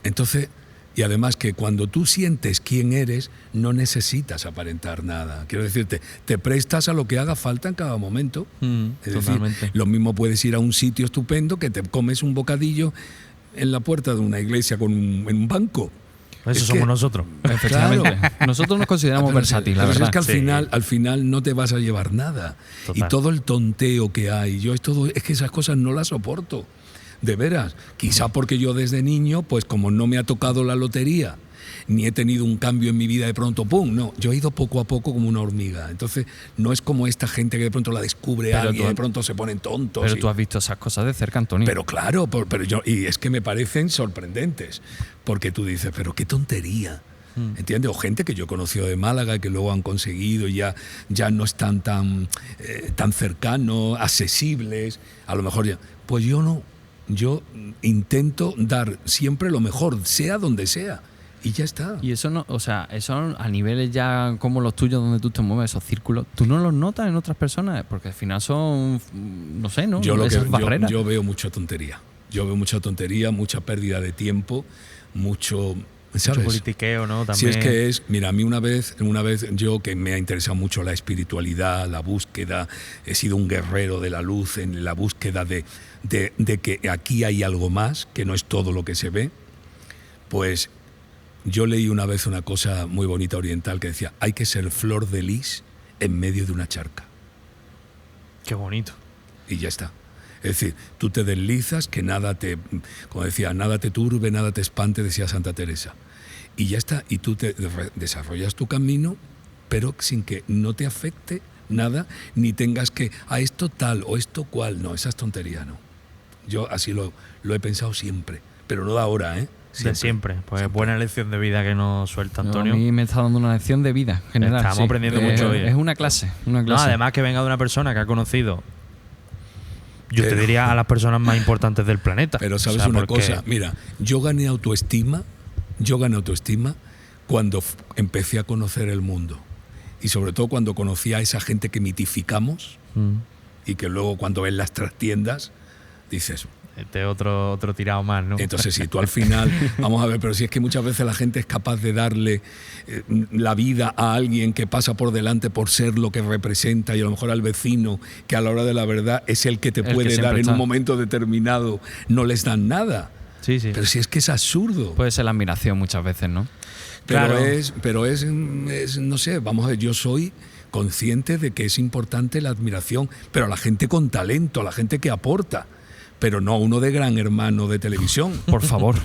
Entonces, y además que cuando tú sientes quién eres, no necesitas aparentar nada. Quiero decirte, te prestas a lo que haga falta en cada momento. Es decir, Totalmente. lo mismo puedes ir a un sitio estupendo que te comes un bocadillo en la puerta de una iglesia en un banco. Eso somos nosotros. Efectivamente. Claro. Nosotros nos consideramos versátiles, la pero verdad. es que Sí. al final no te vas a llevar nada. Total. Y todo el tonteo que hay, es que esas cosas no las soporto. De veras. Quizá porque yo desde niño, pues como no me ha tocado la lotería, ni he tenido un cambio en mi vida de pronto, ¡pum! No, yo he ido poco a poco como una hormiga. Entonces, no es como esta gente que de pronto la descubre Pero alguien, tú- de pronto se ponen tontos. Pero y- tú has visto esas cosas de cerca, Antonio. Pero claro, y es que me parecen sorprendentes, porque tú dices, pero qué tontería. ¿Entiendes? O gente que yo he conocido de Málaga que luego han conseguido y ya no están tan cercanos, accesibles, a lo mejor ya. Pues yo no. Yo intento dar siempre lo mejor, sea donde sea. Y ya está. Y eso no, o sea, eso a niveles ya como los tuyos donde tú te mueves, esos círculos, ¿tú no los notas en otras personas? Porque al final son, no sé, ¿no? Esas barreras. Yo veo mucha tontería. Yo veo mucha tontería, mucha pérdida de tiempo, mucho... ¿Sabes? Mucho politiqueo, ¿no? Si También. es que es, mira, a mí una vez yo que me ha interesado mucho la espiritualidad, la búsqueda, he sido un guerrero de la luz en la búsqueda de que aquí hay algo más, que no es todo lo que se ve, pues yo leí una vez una cosa muy bonita oriental que decía, hay que ser flor de lis en medio de una charca. Qué bonito. Y ya está. Es decir, tú te deslizas, que nada te, como decía, nada te turbe, nada te espante, decía Santa Teresa. Y ya está, y tú te desarrollas tu camino, pero sin que no te afecte nada, ni tengas que, a esto tal o esto cual. No, esa es tontería, no. Yo así lo he pensado siempre, pero no de ahora, ¿eh? De siempre. Pues Siempre. buena lección de vida que nos suelta No, Antonio. a mí me está dando una lección de vida general. Estamos aprendiendo mucho hoy, ¿eh? Es una clase. Una No, clase. además que venga de una persona que ha conocido, yo te Pero- diría, a las personas más importantes del planeta. Pero sabes O sea, una porque- cosa, mira, yo gané autoestima cuando empecé a conocer el mundo. Y sobre todo cuando conocí a esa gente que mitificamos Mm. y que luego cuando ves las trastiendas dices, Este otro tirado más, ¿no? entonces si tú al final, vamos a ver, pero si es que muchas veces la gente es capaz de darle la vida a alguien que pasa por delante por ser lo que representa y a lo mejor al vecino que a la hora de la verdad es el que te El que puede siempre dar en está. un momento determinado, no les dan nada. Sí, sí. Pero si es que es absurdo. Puede ser la admiración muchas veces, ¿no? Pero claro. es, no sé, vamos a ver, yo soy consciente de que es importante la admiración, pero a la gente con talento, a la gente que aporta, pero no a uno de Gran Hermano de televisión. Por favor.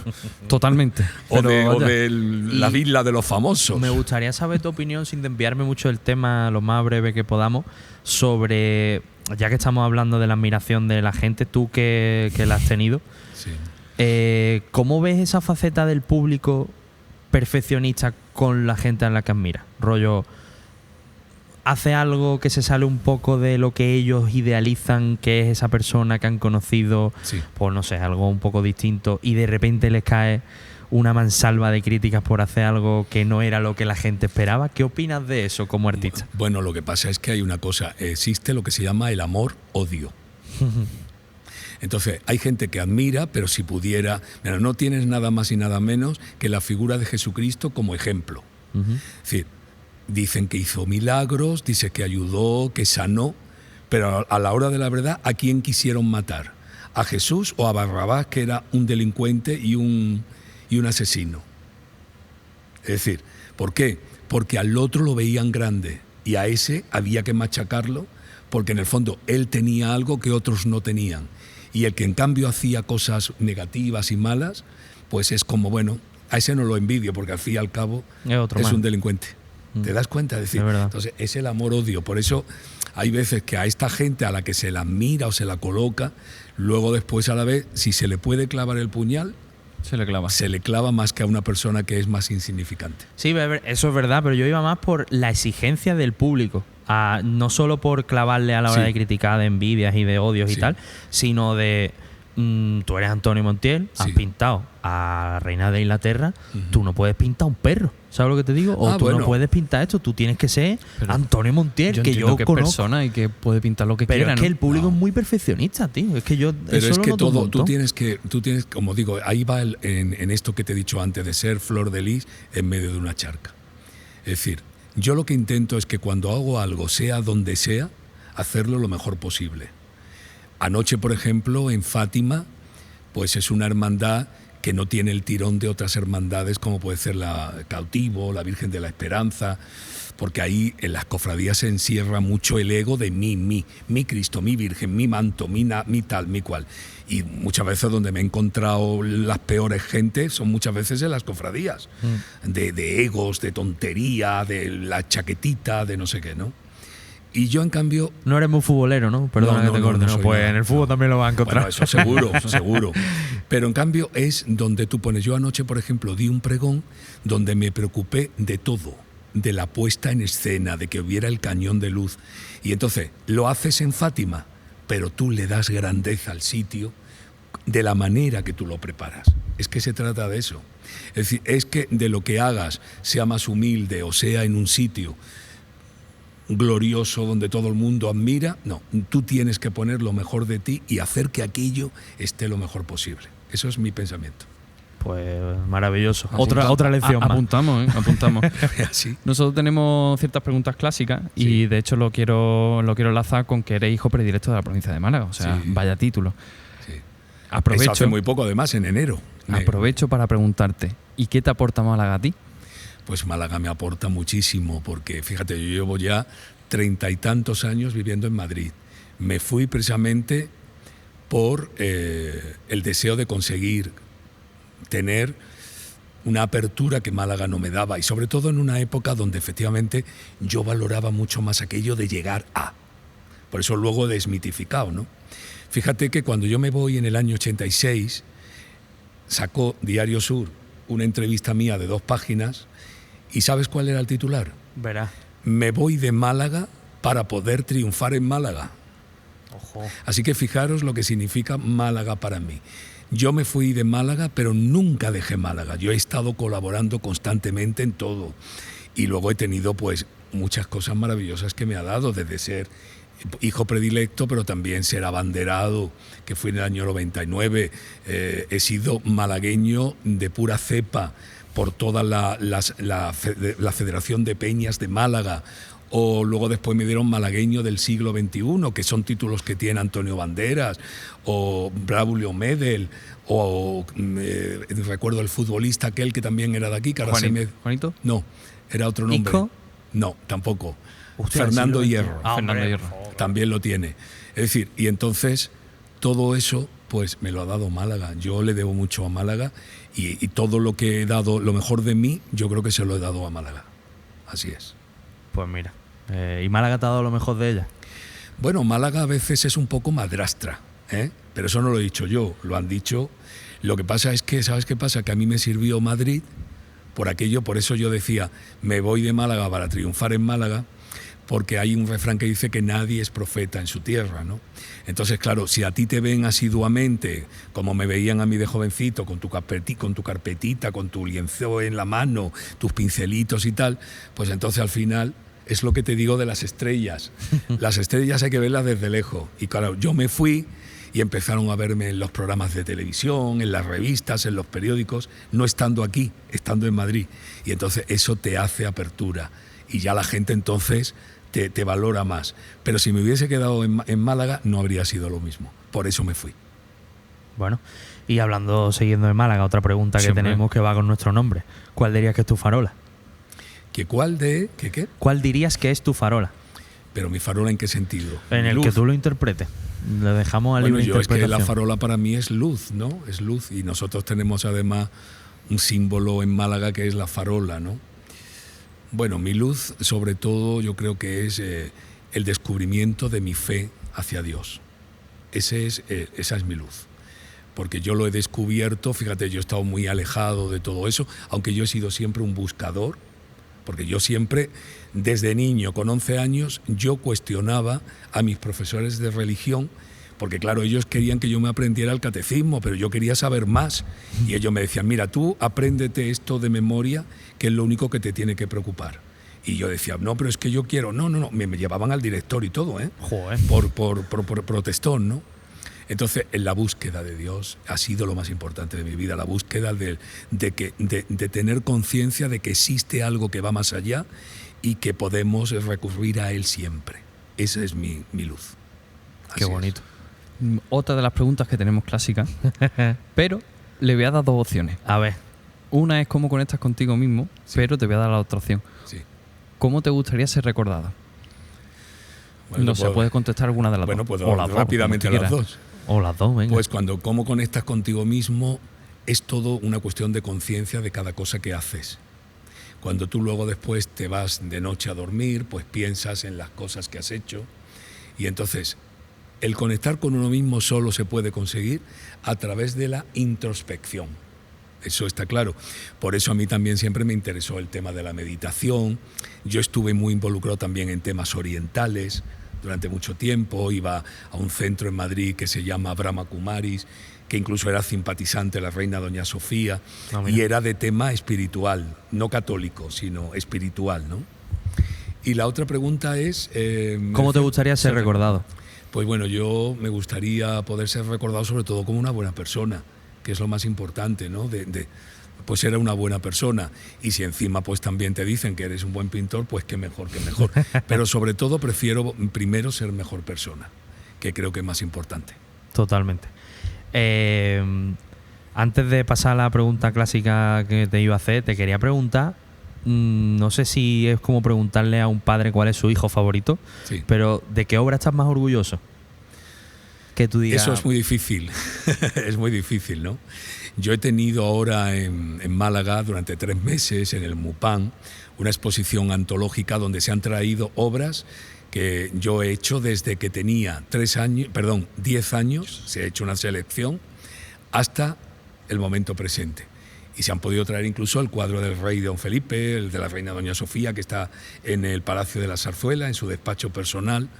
Totalmente. O Pero, vaya, de la isla de los famosos. Me gustaría saber tu opinión, sin desviarme mucho del tema, lo más breve que podamos, sobre, ya que estamos hablando de la admiración de la gente, tú que la has tenido, Sí. ¿cómo ves esa faceta del público perfeccionista con la gente a la que admira? Rollo, hace algo que se sale un poco de lo que ellos idealizan que es esa persona que han conocido, Sí. pues no sé, algo un poco distinto, y de repente les cae una mansalva de críticas por hacer algo que no era lo que la gente esperaba. ¿Qué opinas de eso como artista? Bueno, lo que pasa es que hay una cosa, existe lo que se llama el amor-odio. Entonces, hay gente que admira, pero si pudiera, mira, no tienes nada más y nada menos que la figura de Jesucristo como ejemplo. Ujú. Es decir, dicen que hizo milagros, dice que ayudó, que sanó, pero a la hora de la verdad, ¿a quién quisieron matar? ¿A Jesús o a Barrabás, que era un delincuente y un asesino? Es decir, ¿por qué? Porque al otro lo veían grande y a ese había que machacarlo, porque en el fondo él tenía algo que otros no tenían. Y el que en cambio hacía cosas negativas y malas, pues es como, bueno, a ese no lo envidio, porque al fin y al cabo Es otro es más. un delincuente. ¿Te das cuenta? Es decir, Es verdad. entonces es el amor-odio. Por eso hay veces que a esta gente a la que se la mira o se la coloca, luego después a la vez, si se le puede clavar el puñal, se le clava. se le clava más que a una persona que es más insignificante. Sí, eso es verdad, pero yo iba más por la exigencia del público. No solo por clavarle a la hora Sí. de criticar, de envidias y de odios y Sí. tal, sino de tú eres Antonio Montiel, has Sí. pintado a la reina de Inglaterra, Ujú. tú no puedes pintar un perro, ¿sabes lo que te digo? O tú no bueno. puedes pintar esto, tú tienes que ser Pero Antonio Montiel, que entiendo yo que es conozco. persona y que puede pintar lo que Pero quiera, es que ¿no? el público No. es muy perfeccionista, tío. Es que yo Pero eso es lo que noto un todo, tú montón. tienes, como digo, ahí va en esto que te he dicho antes de ser flor de lis en medio de una charca. Es decir, yo lo que intento es que cuando hago algo, sea donde sea, hacerlo lo mejor posible. Anoche, por ejemplo, en Fátima, pues es una hermandad que no tiene el tirón de otras hermandades como puede ser la Cautivo, la Virgen de la Esperanza, porque ahí en las cofradías se encierra mucho el ego de mi Cristo, mi Virgen, mi manto, mi tal, mi cual. Y muchas veces donde me he encontrado las peores gentes son muchas veces en las cofradías, de egos, de tontería, de la chaquetita, de no sé qué, ¿no? Y yo, en cambio... No eres muy futbolero, ¿no? Perdona que te corte. No, pues en el fútbol también lo vas a encontrar. Bueno, eso seguro, seguro. Pero en cambio es donde tú pones... Yo anoche, por ejemplo, di un pregón donde me preocupé de todo, de la puesta en escena, de que hubiera el cañón de luz. Y entonces, lo haces en Fátima, pero tú le das grandeza al sitio de la manera que tú lo preparas. Es que se trata de eso. Es decir, es que de lo que hagas, sea más humilde o sea en un sitio glorioso donde todo el mundo admira, no, tú tienes que poner lo mejor de ti y hacer que aquello esté lo mejor posible. Eso es mi pensamiento. Pues maravilloso. Otra lección más. Apuntamos. ¿Sí? Nosotros tenemos ciertas preguntas clásicas y de hecho lo quiero enlazar con que eres hijo predilecto de la provincia de Málaga. O sea, vaya título. Sí. Aprovecho. Eso hace muy poco, además, en enero. Aprovecho para preguntarte, ¿y qué te aporta Málaga a ti? Pues Málaga me aporta muchísimo, porque fíjate, yo llevo ya 30 y tantos años viviendo en Madrid. Me fui precisamente por el deseo de conseguir tener una apertura que Málaga no me daba, y sobre todo en una época donde efectivamente yo valoraba mucho más aquello de llegar a. Por eso luego desmitificado, ¿no? Fíjate que cuando yo me voy en el año 86, sacó Diario Sur una entrevista mía de 2 páginas. ¿Y sabes cuál era el titular? Verá. Me voy de Málaga para poder triunfar en Málaga. Ojo. Así que fijaros lo que significa Málaga para mí. Yo me fui de Málaga, pero nunca dejé Málaga. Yo he estado colaborando constantemente en todo. Y luego he tenido pues muchas cosas maravillosas que me ha dado, desde ser hijo predilecto, pero también ser abanderado, que fui en el año 99. He sido malagueño de pura cepa por toda la Federación de Peñas de Málaga, o luego después me dieron malagueño del siglo XXI, que son títulos que tiene Antonio Banderas, o Braulio Medel, o recuerdo el futbolista aquel que también era de aquí, que ahora ¿Juanito? No, era otro nombre. ¿Ico? No, tampoco. Hostia, Fernando sí, Hierro. Fernando Hierro. También lo tiene. Es decir, y entonces todo eso pues me lo ha dado Málaga. Yo le debo mucho a Málaga y todo lo que he dado, lo mejor de mí, yo creo que se lo he dado a Málaga. Así es. Pues mira, ¿y Málaga te ha dado lo mejor de ella? Bueno, Málaga a veces es un poco madrastra, pero eso no lo he dicho yo, lo han dicho. Lo que pasa es que, ¿sabes qué pasa? Que a mí me sirvió Madrid por eso yo decía, me voy de Málaga para triunfar en Málaga, porque hay un refrán que dice que nadie es profeta en su tierra, ¿no? Entonces, claro, si a ti te ven asiduamente, como me veían a mí de jovencito, con tu carpetita, con tu lienzo en la mano, tus pincelitos y tal, pues entonces al final es lo que te digo de las estrellas. Las estrellas hay que verlas desde lejos. Y claro, yo me fui y empezaron a verme en los programas de televisión, en las revistas, en los periódicos, no estando aquí, estando en Madrid. Y entonces eso te hace apertura. Y ya la gente entonces te valora más. Pero si me hubiese quedado en Málaga, no habría sido lo mismo. Por eso me fui. Bueno, y siguiendo en Málaga, otra pregunta que tenemos que va con nuestro nombre. ¿Cuál dirías que es tu farola? ¿Qué cuál de qué? ¿Cuál dirías que es tu farola? ¿Pero mi farola en qué sentido? En el luz. que tú lo interpretes. Le dejamos al libre interpretación. Es que la farola para mí es luz, ¿no? Es luz. Y nosotros tenemos además un símbolo en Málaga que es la farola, ¿no? Bueno, mi luz, sobre todo, yo creo que es el descubrimiento de mi fe hacia Dios. Esa es mi luz. Porque yo lo he descubierto, fíjate, yo he estado muy alejado de todo eso, aunque yo he sido siempre un buscador, porque yo siempre, desde niño, con 11 años, yo cuestionaba a mis profesores de religión, porque claro, ellos querían que yo me aprendiera el catecismo, pero yo quería saber más. Y ellos me decían, mira, tú apréndete esto de memoria, que es lo único que te tiene que preocupar. Y yo decía, no, pero es que yo quiero... No, me llevaban al director y todo, ¿eh? Joder. Por protestón, ¿no? Entonces, en la búsqueda de Dios ha sido lo más importante de mi vida, la búsqueda de tener conciencia de que existe algo que va más allá y que podemos recurrir a Él siempre. Esa es mi luz. Qué bonito. Otra de las preguntas que tenemos clásicas, pero le voy a dar dos opciones. A ver. Una es cómo conectas contigo mismo, pero te voy a dar la otra opción. Sí. ¿Cómo te gustaría ser recordado? Bueno, No se puede contestar alguna de las bueno, dos. puedo O las dos, rápidamente como tú las quieras. dos. O las dos, venga. Pues cómo conectas contigo mismo es todo una cuestión de conciencia de cada cosa que haces. Cuando tú luego después te vas de noche a dormir, pues piensas en las cosas que has hecho. Y entonces, el conectar con uno mismo solo se puede conseguir a través de la introspección. Eso está claro. Por eso a mí también siempre me interesó el tema de la meditación. Yo estuve muy involucrado también en temas orientales durante mucho tiempo. Iba a un centro en Madrid que se llama Brahma Kumaris, que incluso era simpatizante de la reina Doña Sofía, y era de tema espiritual, no católico, sino espiritual, ¿no? Y la otra pregunta es... ¿Cómo te gustaría ser recordado? Pues bueno, yo me gustaría poder ser recordado sobre todo como una buena persona, que es lo más importante, ¿no? Pues ser una buena persona. Y si encima pues también te dicen que eres un buen pintor, pues qué mejor, qué mejor. Pero sobre todo prefiero primero ser mejor persona, que creo que es más importante. Totalmente. Antes de pasar a la pregunta clásica que te iba a hacer, te quería preguntar, no sé si es como preguntarle a un padre cuál es su hijo favorito, Sí. pero ¿de qué obra estás más orgulloso? Que tú digas... Eso es muy difícil, es muy difícil, ¿no? Yo he tenido ahora en Málaga durante 3 meses, en el MUPAN, una exposición antológica donde se han traído obras que yo he hecho desde que tenía 10 años, se ha hecho una selección, hasta el momento presente. Y se han podido traer incluso el cuadro del rey Don Felipe, el de la reina Doña Sofía, que está en el Palacio de la Zarzuela, en su despacho personal.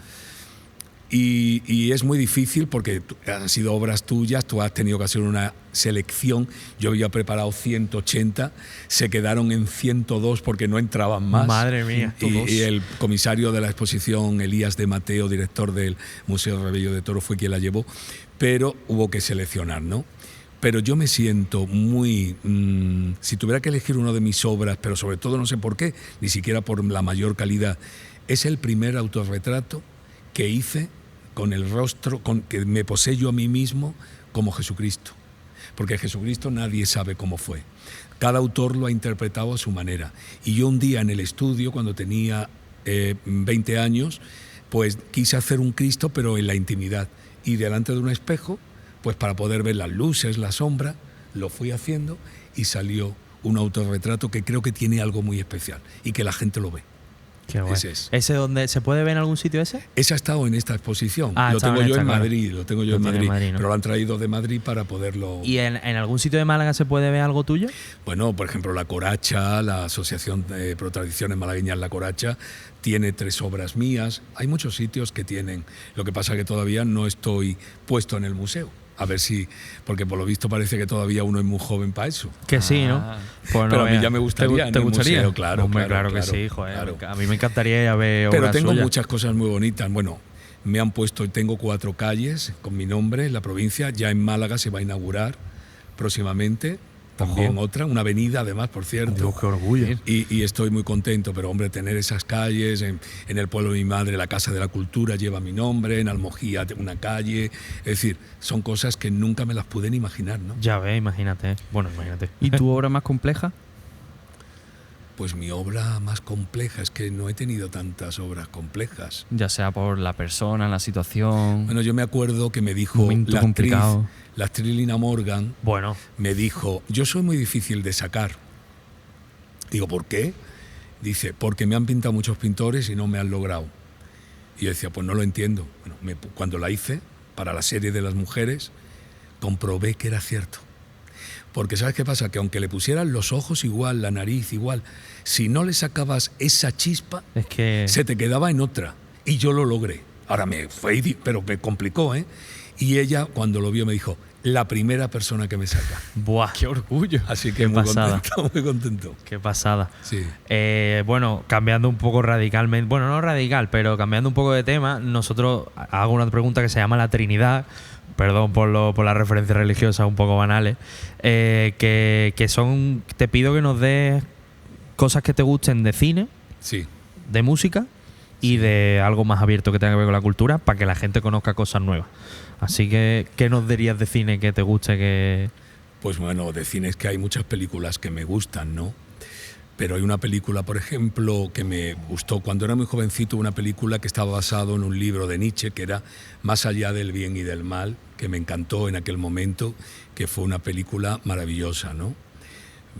Y es muy difícil porque han sido obras tuyas, tú has tenido que hacer una selección. Yo había preparado 180, se quedaron en 102 porque no entraban más. Madre mía. Y el comisario de la exposición, Elías de Mateo, director del Museo Rebello de Toro, fue quien la llevó, pero hubo que seleccionar, ¿no? Pero yo me siento muy... si tuviera que elegir una de mis obras, pero sobre todo no sé por qué, ni siquiera por la mayor calidad, es el primer autorretrato que hice con el rostro, que me posé yo a mí mismo como Jesucristo. Porque Jesucristo nadie sabe cómo fue. Cada autor lo ha interpretado a su manera. Y yo un día en el estudio, cuando tenía 20 años, pues quise hacer un Cristo, pero en la intimidad. Y delante de un espejo, pues para poder ver las luces, la sombra, lo fui haciendo y salió un autorretrato que creo que tiene algo muy especial y que la gente lo ve. Qué guay. Ese es. ¿Ese dónde se puede ver en algún sitio ese? Ese ha estado en esta exposición. Ah, lo estaba tengo en yo esta, en claro. Madrid, lo tengo yo Lo en tiene Madrid, en Madrid, ¿no? pero lo han traído de Madrid para poderlo... ¿Y en algún sitio de Málaga se puede ver algo tuyo? Bueno, por ejemplo, La Coracha, la Asociación de Pro Tradiciones Malagueñas La Coracha, tiene 3 obras mías. Hay muchos sitios que tienen. Lo que pasa es que todavía no estoy puesto en el museo. A ver si... Porque por lo visto parece que todavía uno es muy joven para eso. Que sí, ¿no? Pues Pero a mí veas. ya me gustaría en ¿Te el gustaría? museo, claro, Hombre, claro, claro que claro, sí, joder. claro. A mí me encantaría ir a ver Pero obras tengo suyas. muchas cosas muy bonitas. Bueno, me han puesto, tengo 4 calles con mi nombre en la provincia. Ya en Málaga se va a inaugurar próximamente también otra, una avenida además, por cierto. Dios, qué orgullo. Y estoy muy contento, pero hombre, tener esas calles, en el pueblo de mi madre, la Casa de la Cultura lleva mi nombre, en Almojía una calle, es decir, son cosas que nunca me las pude ni imaginar, ¿no? Ya ves, imagínate. Bueno, imagínate. ¿Y tu obra más compleja? Pues mi obra más compleja, es que no he tenido tantas obras complejas. Ya sea por la persona, la situación. Bueno, yo me acuerdo que me dijo Momento complicado. la actriz Lina Morgan, Bueno, me dijo, yo soy muy difícil de sacar. Digo, ¿por qué? Dice, porque me han pintado muchos pintores y no me han logrado. Y yo decía, pues no lo entiendo. Bueno, cuando la hice, para la serie de las mujeres, comprobé que era cierto. Porque ¿sabes qué pasa? Que aunque le pusieran los ojos igual, la nariz igual, si no le sacabas esa chispa, es que... se te quedaba en otra. Y yo lo logré. Ahora pero me complicó, ¿eh? Y ella, cuando lo vio, me dijo, la primera persona que me saca. ¡Buah! ¡Qué orgullo! Así que Qué muy pasada. contento, muy contento. ¡Qué pasada! Sí. Bueno, cambiando un poco radicalmente, bueno, no radical, pero cambiando un poco de tema, nosotros hago una pregunta que se llama la Trinidad, perdón por las referencias religiosas un poco banales, que son, te pido que nos des cosas que te gusten de cine, Sí. de música y de algo más abierto que tenga que ver con la cultura para que la gente conozca cosas nuevas. Así que, ¿qué nos dirías de cine que te guste? Pues bueno, de cine es que hay muchas películas que me gustan, ¿no? Pero hay una película, por ejemplo, que me gustó cuando era muy jovencito, una película que estaba basado en un libro de Nietzsche, que era Más allá del bien y del mal, que me encantó en aquel momento, que fue una película maravillosa, ¿no?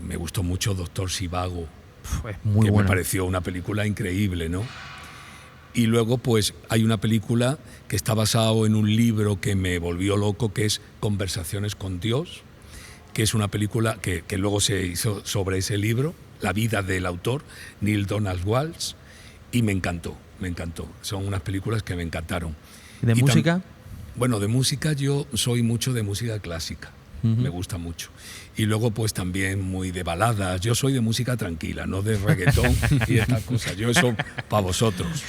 Me gustó mucho Doctor Zhivago, Es muy que bueno. me pareció una película increíble, ¿no? Y luego, pues, hay una película que está basado en un libro que me volvió loco, que es Conversaciones con Dios, que es una película que luego se hizo sobre ese libro, la vida del autor, Neil Donald Walsh, y me encantó, me encantó. Son unas películas que me encantaron. ¿Y de música? Bueno, de música yo soy mucho de música clásica, me gusta mucho. Y luego pues también muy de baladas, yo soy de música tranquila, no de reggaetón y estas cosas, yo eso para vosotros.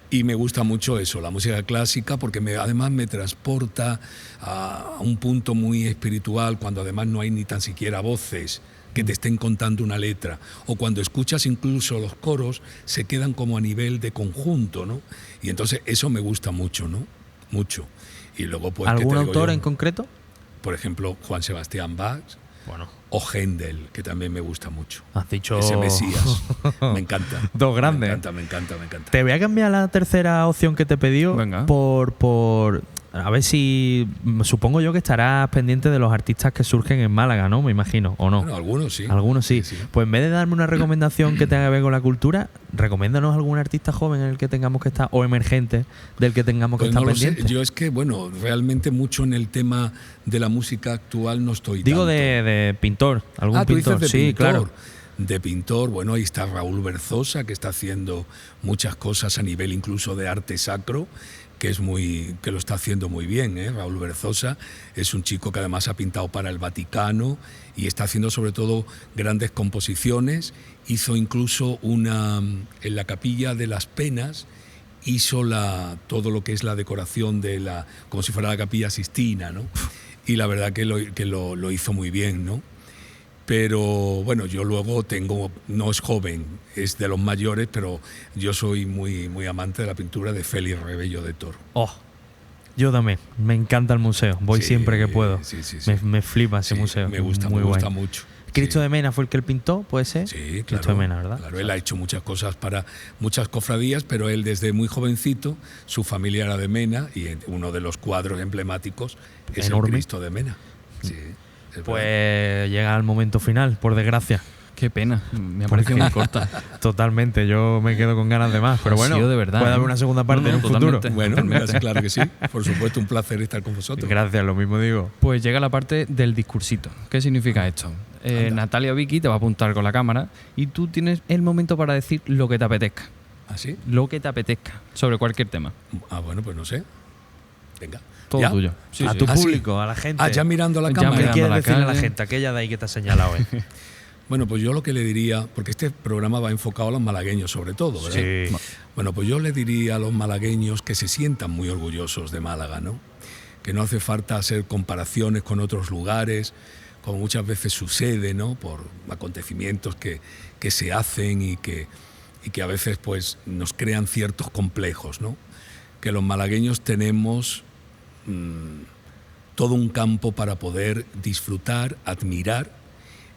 Y me gusta mucho eso, la música clásica, porque además me transporta a un punto muy espiritual, cuando además no hay ni tan siquiera voces que te estén contando una letra, o cuando escuchas incluso los coros, se quedan como a nivel de conjunto, ¿no? Y entonces eso me gusta mucho, ¿no? Mucho. Y luego, pues, ¿Algún ¿qué te digo autor yo? en concreto? Por ejemplo, Juan Sebastián Bach, Bueno, o Händel, que también me gusta mucho. has dicho Ese Mesías, me encanta. Dos grandes. Me encanta, me encanta, me encanta. Te voy a cambiar la tercera opción que te he pedido Venga. por a ver si supongo yo que estarás pendiente de los artistas que surgen en Málaga, ¿no? Me imagino, ¿o no? Bueno, algunos sí. Algunos sí. Sí. Pues en vez de darme una recomendación que tenga que ver con la cultura, recomiéndanos algún artista joven en el que tengamos que estar, o emergente del que tengamos que Pues estar no lo sé. pendientes. Yo es que, bueno, realmente mucho en el tema de la música actual no estoy Digo tanto. de pintor, algún Ah, tú pintor. dices de Sí, pintor. claro. De pintor, bueno, ahí está Raúl Berzosa, que está haciendo muchas cosas a nivel incluso de arte sacro, que lo está haciendo muy bien, ¿eh? Raúl Berzosa es un chico que además ha pintado para el Vaticano y está haciendo sobre todo grandes composiciones. Hizo incluso en la Capilla de las Penas, hizo todo lo que es la decoración como si fuera la Capilla Sistina, ¿no? Y la verdad que lo hizo muy bien, ¿no? Pero bueno, yo luego no es joven, es de los mayores, pero yo soy muy, muy amante de la pintura de Félix Rebello de Toro. Oh, yo también. Me encanta el museo. Voy Sí, siempre que puedo. sí. Me flipa ese Sí, museo. Me gusta Muy mucho. guay. Sí. Cristo de Mena fue el que él pintó, ¿puede ser? Sí, Cristo claro, de Mena, ¿verdad? Claro, él ha hecho muchas cosas para muchas cofradías, pero él desde muy jovencito, su familia era de Mena y uno de los cuadros emblemáticos es Enorme. el Cristo de Mena. Sí, es verdad. Pues llega el momento final, por desgracia. Qué pena, me ha parecido muy corta. Totalmente, yo me quedo con ganas de más. Pero Ha bueno, sido de verdad, puede haber ¿eh? una segunda parte No, en un totalmente. futuro. Bueno, Totalmente. claro que sí. Por supuesto, un placer estar con vosotros. Gracias, lo mismo digo. Pues llega la parte del discursito. ¿Qué significa esto? Natalia o Vicky te va a apuntar con la cámara y tú tienes el momento para decir lo que te apetezca. ¿Ah, sí? Lo que te apetezca sobre cualquier tema. Ah, bueno, pues no sé. Venga. Todo ¿Ya? tuyo. Sí, a sí. tu Ah, sí. público, a la gente. Ah, ya mirando la Ya cámara. ¿Qué mirando quieres la decirle a la calle. gente? Aquella de ahí que te ha señalado hoy. Bueno, pues yo lo que le diría, porque este programa va enfocado a los malagueños sobre todo, ¿verdad? Sí. Bueno, pues yo le diría a los malagueños que se sientan muy orgullosos de Málaga, ¿no? Que no hace falta hacer comparaciones con otros lugares, como muchas veces sucede, ¿no? Por acontecimientos que se hacen y que a veces pues nos crean ciertos complejos, ¿no? Que los malagueños tenemos todo un campo para poder disfrutar, admirar,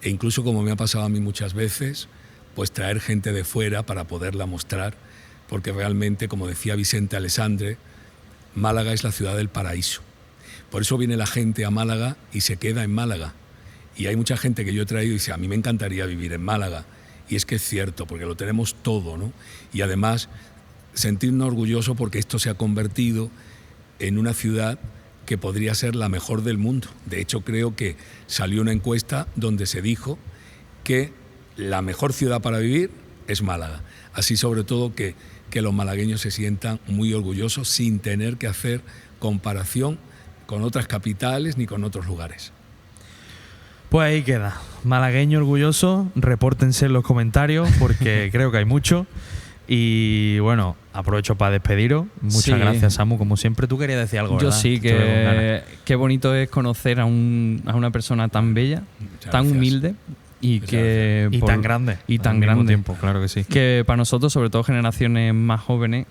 e incluso, como me ha pasado a mí muchas veces, pues traer gente de fuera para poderla mostrar, porque realmente, como decía Vicente Alessandre, Málaga es la ciudad del paraíso. Por eso viene la gente a Málaga y se queda en Málaga. Y hay mucha gente que yo he traído y dice, a mí me encantaría vivir en Málaga. Y es que es cierto, porque lo tenemos todo, ¿no? Y además, sentirnos orgullosos porque esto se ha convertido en una ciudad que podría ser la mejor del mundo. De hecho, creo que salió una encuesta donde se dijo que la mejor ciudad para vivir es Málaga. Así, sobre todo, que los malagueños se sientan muy orgullosos sin tener que hacer comparación con otras capitales ni con otros lugares. Pues ahí queda. Malagueño orgulloso, repórtense en los comentarios porque creo que hay mucho. Y bueno, aprovecho para despediros. Muchas Sí. gracias, Samu. Como siempre, tú querías decir algo, Yo ¿verdad? sí, Te veo con ganas. que qué bonito es conocer a una persona tan bella, Muchas tan gracias. humilde y que Y tan grande. y tan al mismo grande. tiempo, claro que sí. Que para nosotros, sobre todo generaciones más jóvenes,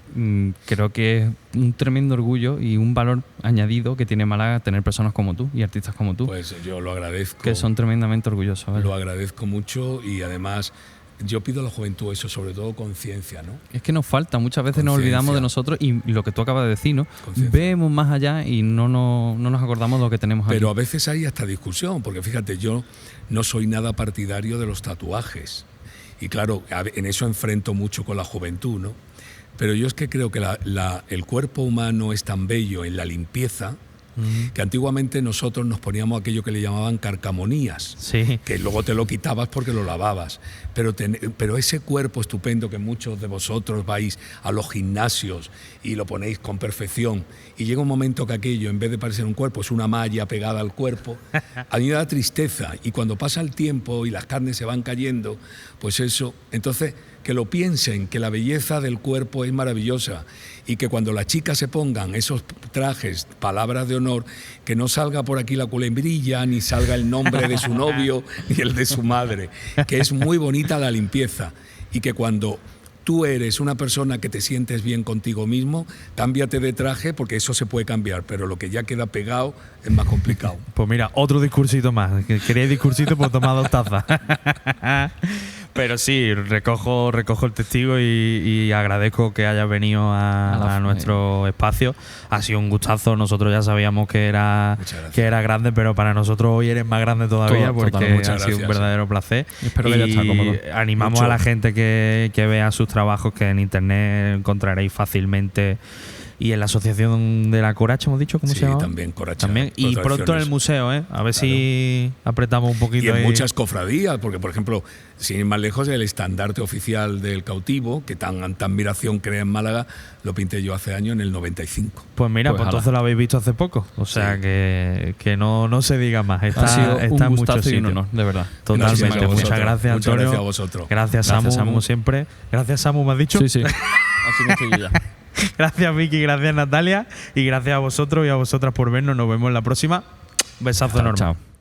creo que es un tremendo orgullo y un valor añadido que tiene Málaga tener personas como tú y artistas como tú, Pues yo lo agradezco. que son tremendamente orgullosos. ¿vale? Lo agradezco mucho y además yo pido a la juventud eso, sobre todo conciencia, ¿no? Es que nos falta, muchas veces nos Conciencia. olvidamos de nosotros y lo que tú acabas de decir, ¿no? Conciencia. Vemos más allá y no nos acordamos de lo que tenemos Pero a aquí. veces hay hasta discusión, porque fíjate, yo no soy nada partidario de los tatuajes. Y claro, en eso enfrento mucho con la juventud, ¿no? Pero yo es que creo que el cuerpo humano es tan bello en la limpieza que antiguamente nosotros nos poníamos aquello que le llamaban carcamonías, Sí. que luego te lo quitabas porque lo lavabas. Pero ese cuerpo estupendo que muchos de vosotros vais a los gimnasios y lo ponéis con perfección, y llega un momento que aquello, en vez de parecer un cuerpo, es una malla pegada al cuerpo, a mí me da tristeza. Y cuando pasa el tiempo y las carnes se van cayendo, pues eso, entonces que lo piensen, que la belleza del cuerpo es maravillosa y que cuando las chicas se pongan esos trajes, palabras de honor, que no salga por aquí la culembrilla, ni salga el nombre de su novio ni el de su madre, que es muy bonita la limpieza y que cuando tú eres una persona que te sientes bien contigo mismo, cámbiate de traje porque eso se puede cambiar, pero lo que ya queda pegado es más complicado. Pues mira, otro discursito más. ¿Queréis discursito? Pues tomad 2 tazas. Pero sí, recojo el testigo y agradezco que hayas venido a nuestro espacio. Ha sido un gustazo. Nosotros ya sabíamos que era grande, pero para nosotros hoy eres más grande todavía porque ha sido un verdadero placer. Espero que haya estado cómodo. Animamos a la gente que vea sus trabajos, que en internet encontraréis fácilmente. Y en la Asociación de la Coracha, hemos dicho, ¿cómo se llama? Sí, también Coracha. También. Y pronto en el museo, ¿eh? A ver si apretamos un poquito. Y en ahí. muchas cofradías, porque por ejemplo, sin ir más lejos, el estandarte oficial del cautivo, que tanta admiración crea en Málaga, lo pinté yo hace años, en el 95. Pues mira, Pues entonces lo habéis visto hace poco. O sea Sí. que no se diga más. Está, Ha sido está un en muchos gustazo y un sitios. honor, de verdad. Totalmente. Gracias a Muchas vosotros. gracias, Muchas Antonio. gracias a vosotros. Gracias, Samu, Gracias, Samu. como siempre. Gracias, Samu, ¿me has dicho? Sí, sí. Así me estoy yo ya. Gracias, Vicky. Gracias, Natalia. Y gracias a vosotros y a vosotras por vernos. Nos vemos en la próxima. Besazo enorme. Chao.